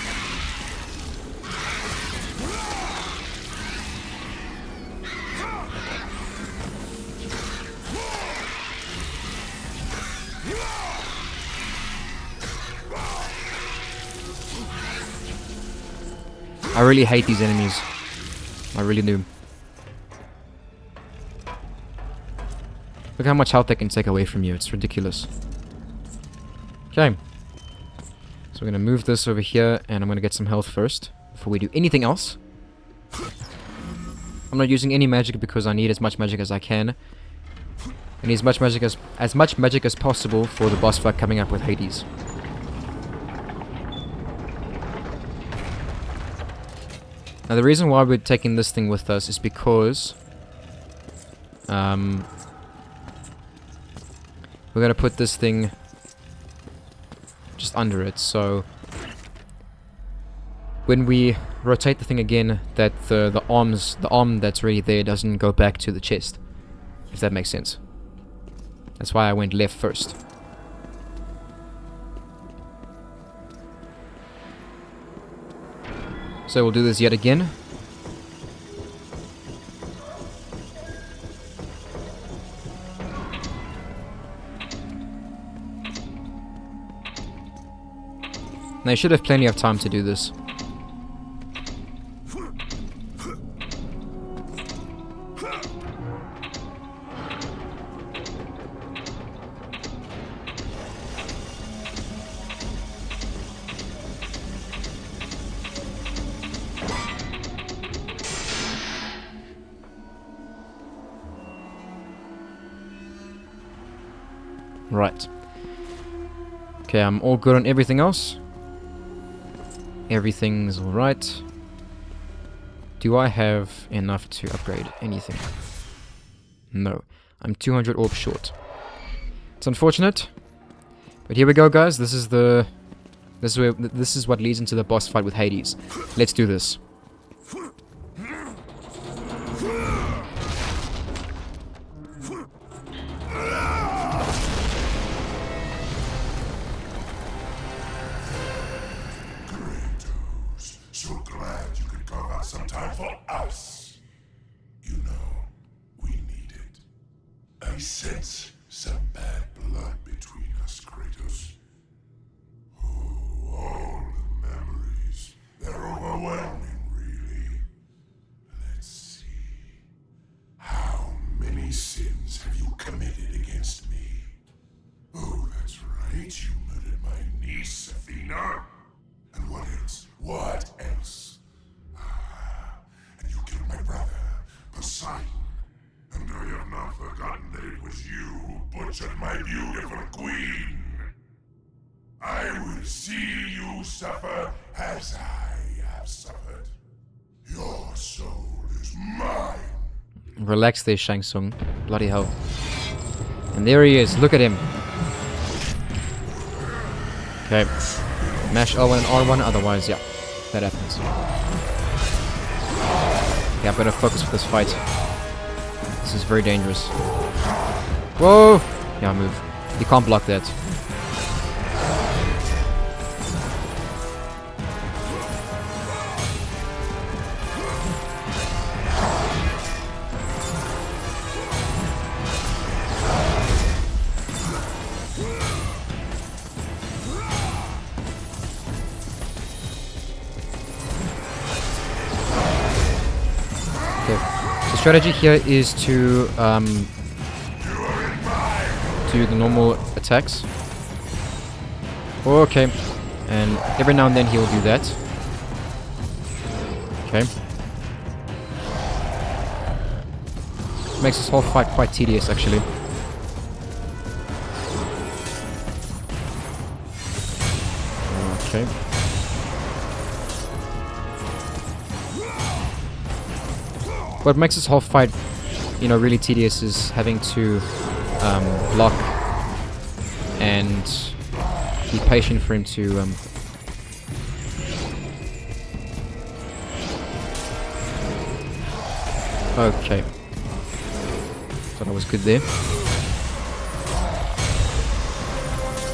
I really hate these enemies. I really do. Look how much health they can take away from you. It's ridiculous. Okay. So we're going to move this over here, and I'm going to get some health first, before we do anything else. I'm not using any magic because I need as much magic as I can. I need as much magic as possible for the boss fight coming up with Hades. Now the reason why we're taking this thing with us is because we're going to put this thing just under it, so when we rotate the thing again, that the arm that's already there doesn't go back to the chest, if that makes sense. That's why I went left first. So we'll do this yet again. Now you should have plenty of time to do this. Right. Okay, I'm all good on everything else. Everything's alright. Do I have enough to upgrade anything? No. I'm 200 orbs short. It's unfortunate. But here we go, guys. This is what leads into the boss fight with Hades. Let's do this. So glad you could carve out some time for us. You know, we need it. I sense some bad blood between us, Kratos. Oh, all the memories. They're overwhelming, really. Let's see. How many sins have you committed against me? Oh, that's right. You murdered my niece, Athena. And what else? What else? And you killed my brother, Poseidon. And I have not forgotten that it was you who butchered my beautiful queen. I will see you suffer as I have suffered. Your soul is mine. Relax there, Shang Tsung. Bloody hell. And there he is. Look at him. Okay. Mash L1 and R1, otherwise, yeah. That happens. Yeah, I better focus with this fight. This is very dangerous. Whoa! Yeah, move. You can't block that. The strategy here is to do the normal attacks. Okay, and every now and then he'll do that. Okay. Makes this whole fight quite tedious, actually. Okay. What makes this whole fight, you know, really tedious is having to block and be patient for him to okay. Thought I was good there.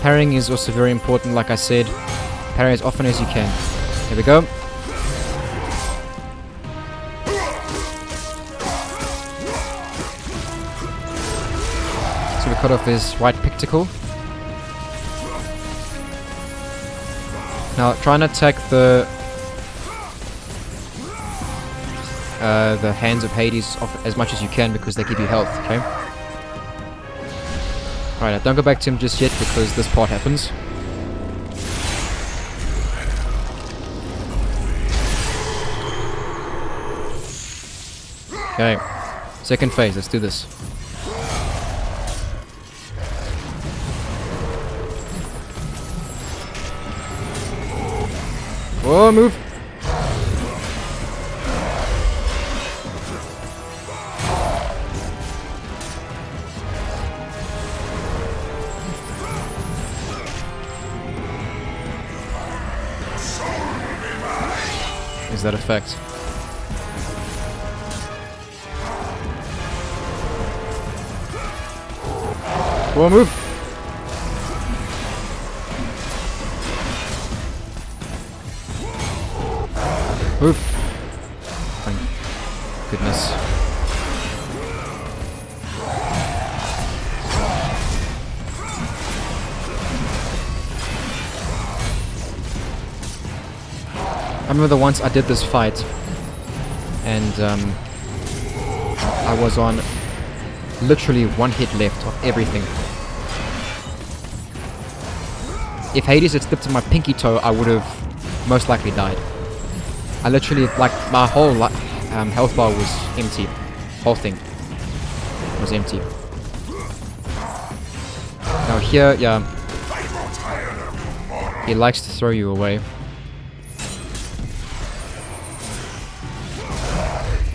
Parrying is also very important, like I said. Parry as often as you can. Here we go. So we cut off his right picticle. Now try and attack the hands of Hades off as much as you can because they give you health, okay? Alright, don't go back to him just yet because this part happens. Okay, second phase, let's do this. Oh, move! Is that effect? Oh, move! Move! Thank goodness. I remember once I did this fight and I was on literally one hit left of everything. If Hades had slipped on my pinky toe, I would have most likely died. I literally, like, my whole health bar was empty. Whole thing was empty. Now here, yeah. He likes to throw you away.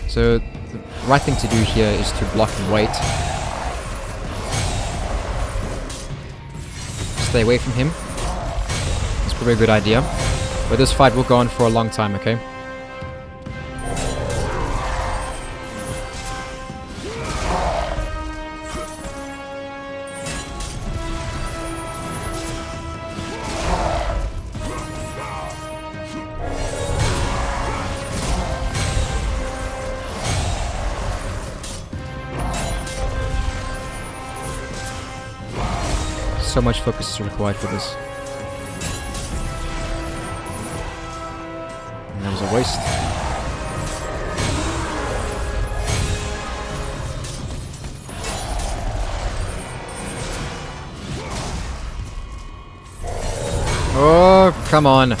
So the right thing to do here is to block and wait. Stay away from him. That's probably a good idea. But this fight will go on for a long time, okay? So much focus is required for this. And that was a waste. Oh, come on.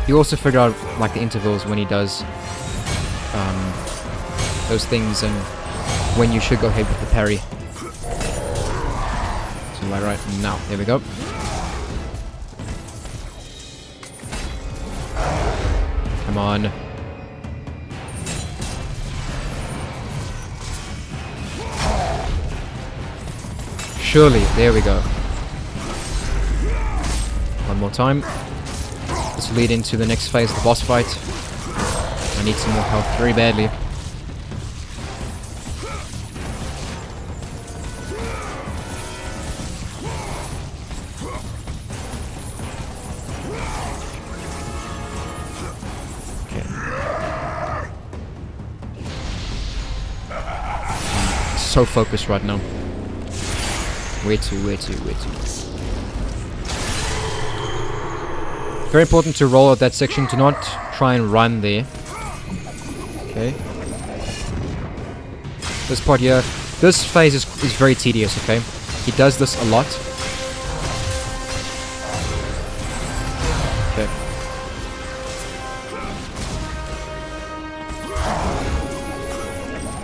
You also figure out like the intervals when he does those things and when you should go ahead with the parry. So like right now, there we go. Come on. Surely, there we go. One more time. This will lead into the next phase of the boss fight. I need some more health very badly. Okay. I'm so focused right now. Way too. Very important to roll out that section. Do not try and run there. Okay. This part here. This phase is very tedious, okay? He does this a lot. Okay.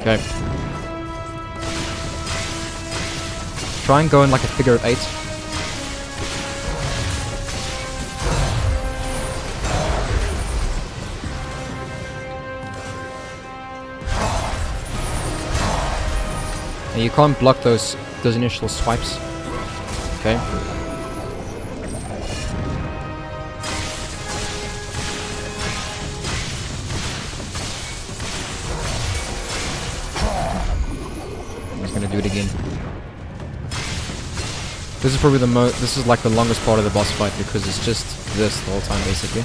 Okay. Try and go in like a figure of 8. And you can't block those initial swipes. Okay. I'm just gonna do it again. This is probably this is like the longest part of the boss fight because it's just this the whole time basically.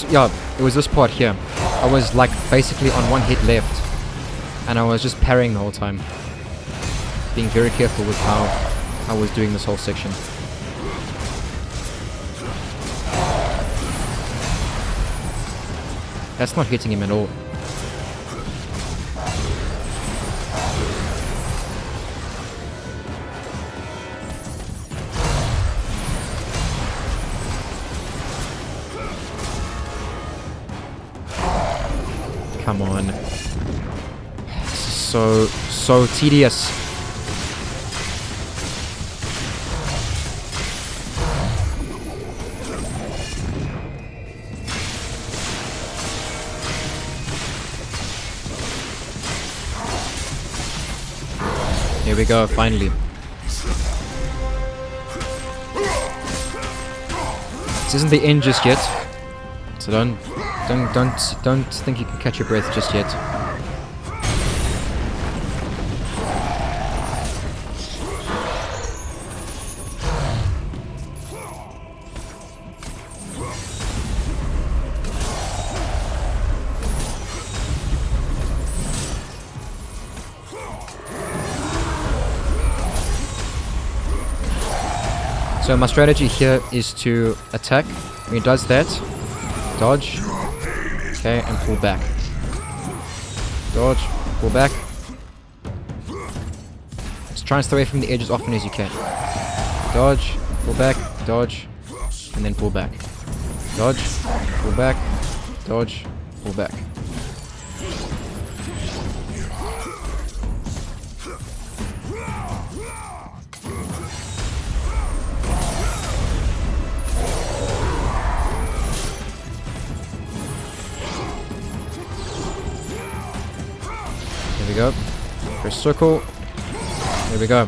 Yeah, it was this part here. I was like basically on one hit left and I was just parrying the whole time. Being very careful with how I was doing this whole section. That's not hitting him at all. Come on. This is so tedious. Here we go, finally. This isn't the end just yet. So don't think you can catch your breath just yet. So my strategy here is to attack. When he does that, dodge, okay, and pull back. Dodge, pull back. Just try and stay away from the edge as often as you can. Dodge, pull back, dodge, and then pull back. Dodge, pull back, dodge, pull back. There we go. Press circle. There we go.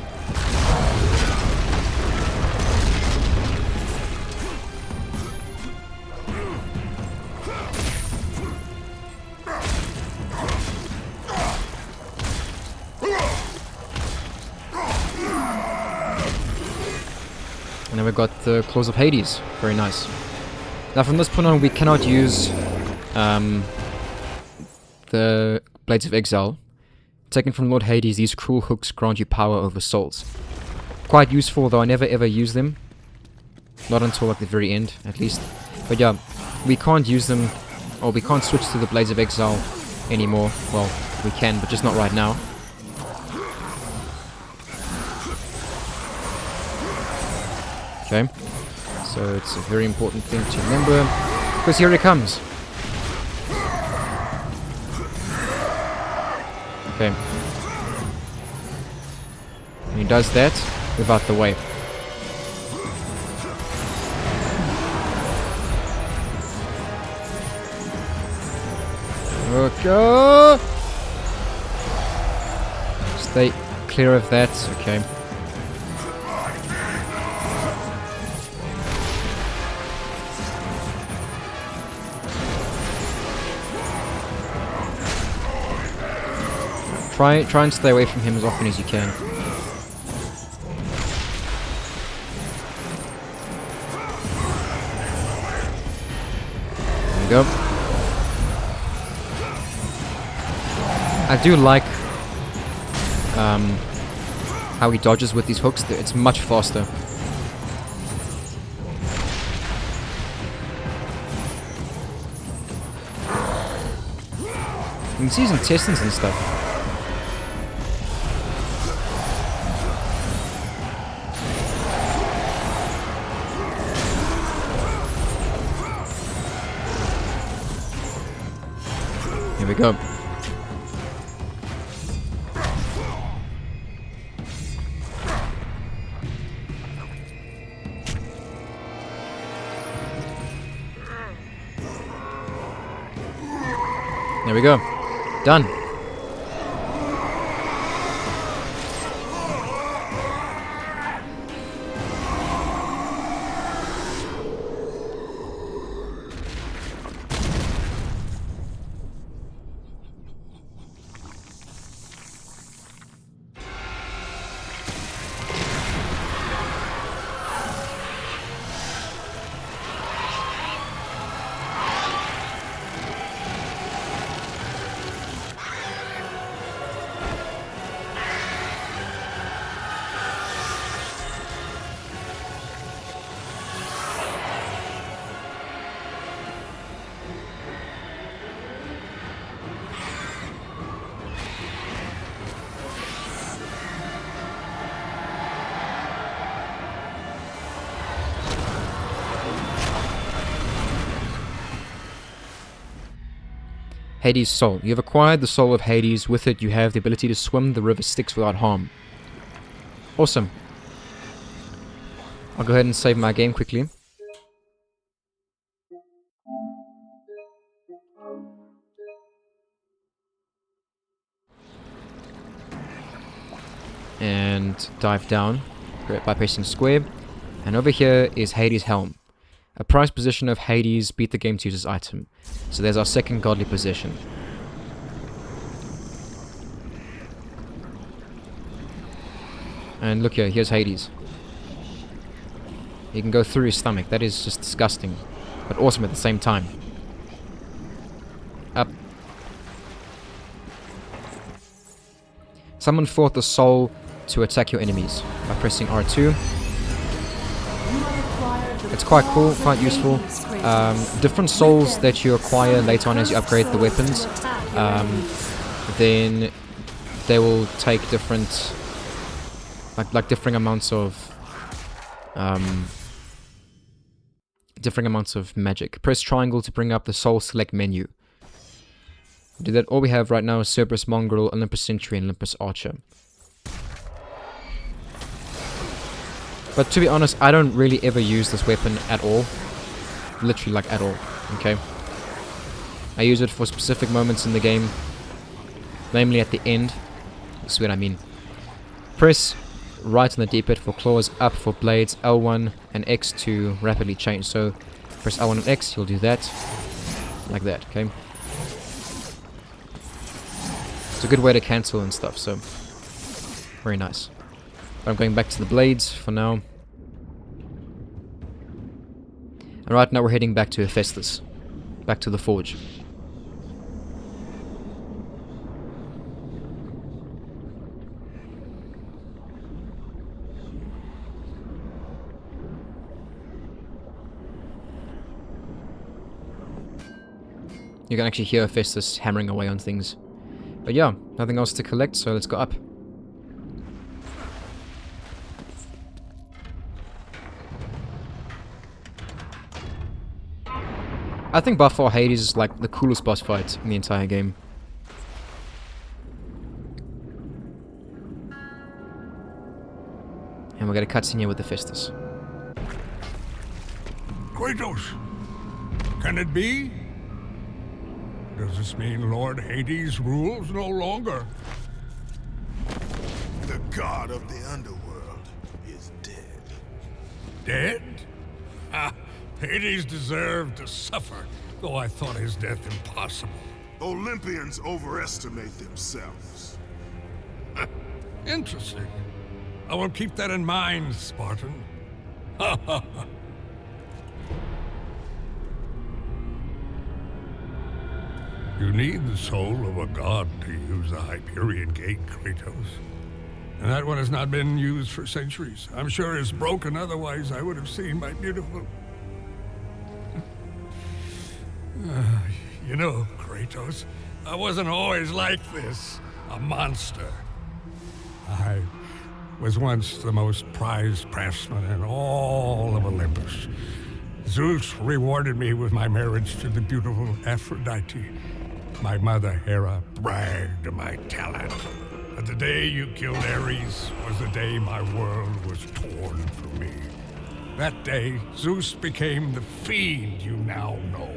And then we've got the Claws of Hades. Very nice. Now from this point on we cannot use the Blades of Exile. Taken from Lord Hades, these cruel hooks grant you power over souls. Quite useful, though I never ever use them. Not until like the very end, at least. But yeah, we can't use them, or we can't switch to the Blades of Exile anymore. Well, we can, but just not right now. Okay, so it's a very important thing to remember, because here it comes. Okay. When he does that, move out the way. Okay. Stay clear of that. Okay. Try and stay away from him as often as you can. There we go. I do like how he dodges with these hooks. It's much faster. You can see his intestines and stuff. Here we go. There we go. Done. Hades' Soul. You have acquired the Soul of Hades. With it, you have the ability to swim the river Styx without harm. Awesome. I'll go ahead and save my game quickly. And dive down by pressing square. And over here is Hades' Helm. A prized possession of Hades, beat the game to use this item. So there's our second godly possession. And look here, here's Hades. You can go through his stomach. That is just disgusting, but awesome at the same time. Up. Summon forth the soul to attack your enemies by pressing R2. It's quite cool, quite useful. Different souls that you acquire later on as you upgrade the weapons, then they will take different, like differing amounts of magic. Press triangle to bring up the soul select menu. Do that. All we have right now is Cerberus Mongrel, Olympus Sentry, and Olympus Archer. But to be honest, I don't really ever use this weapon at all. Literally, like, at all. Okay? I use it for specific moments in the game. Namely at the end. You see what I mean. Press right on the D-pad for claws, up for blades, L1 and X to rapidly change. So, press L1 and X, you'll do that. Like that, okay? It's a good way to cancel and stuff, so... very nice. But I'm going back to the blades for now. And right now we're heading back to Hephaestus. Back to the forge. You can actually hear Hephaestus hammering away on things. But yeah, nothing else to collect, so let's go up. I think by far Hades is like the coolest boss fight in the entire game. And we're gonna cutscene here with Hephaestus. Kratos! Can it be? Does this mean Lord Hades rules no longer? The god of the underworld is dead. Dead? Ah, Hades deserved to suffer, though I thought his death impossible. Olympians overestimate themselves. Interesting. I will keep that in mind, Spartan. Ha ha ha. You need the soul of a god to use the Hyperion Gate, Kratos. And that one has not been used for centuries. I'm sure it's broken, otherwise I would have seen my beautiful... You know, Kratos, I wasn't always like this. A monster. I was once the most prized craftsman in all of Olympus. Zeus rewarded me with my marriage to the beautiful Aphrodite. My mother, Hera, bragged of my talent. But the day you killed Ares was the day my world was torn from me. That day, Zeus became the fiend you now know.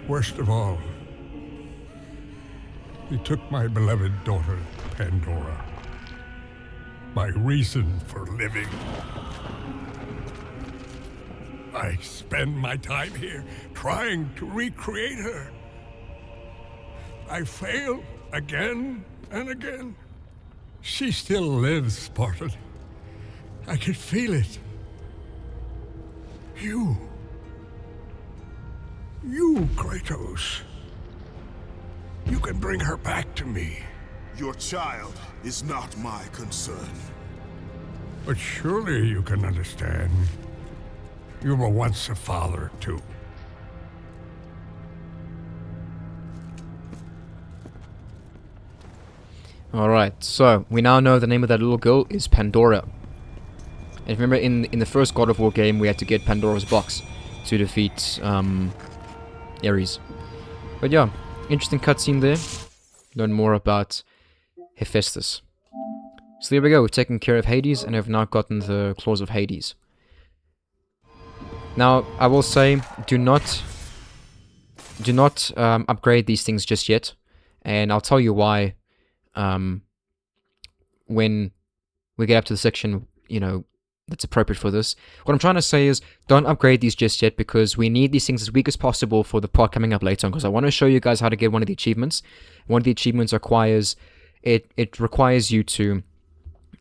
Worst of all, he took my beloved daughter, Pandora. My reason for living. I spend my time here trying to recreate her. I fail again and again. She still lives, Spartan. I can feel it. You, Kratos. You can bring her back to me. Your child is not my concern. But surely you can understand. You were once a father, too. Alright, so we now know the name of that little girl is Pandora. And remember in the first God of War game we had to get Pandora's box to defeat Ares. But yeah, interesting cutscene there. Learn more about Hephaestus. So there we go, we've taken care of Hades and have now gotten the claws of Hades. Now, I will say, do not upgrade these things just yet. And I'll tell you why when we get up to the section, you know, that's appropriate for this. What I'm trying to say is, don't upgrade these just yet, because we need these things as weak as possible for the part coming up later on, because I want to show you guys how to get one of the achievements. One of the achievements requires, it requires you to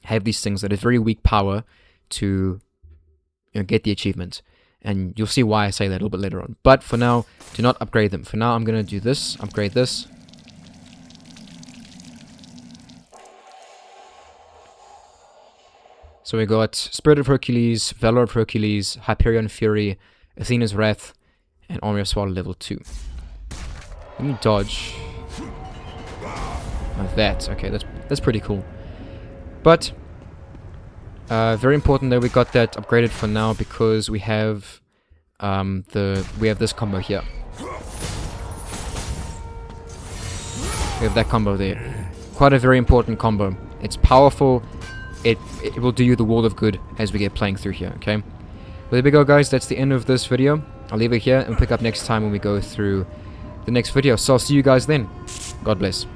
have these things that are very weak power to get the achievement. And you'll see why I say that a little bit later on. But for now, do not upgrade them. For now, I'm going to do this, upgrade this. So we got Spirit of Hercules, Valor of Hercules, Hyperion Fury, Athena's Wrath, and Army of Swallow level 2. Let me dodge. Like that. Okay, that's pretty cool. But very important that we got that upgraded for now, because we have this combo here. We have that combo there. Quite a very important combo. It's powerful. It will do you the world of good as we get playing through here, okay? Well, there we go, guys. That's the end of this video. I'll leave it here and pick up next time when we go through the next video. So I'll see you guys then. God bless.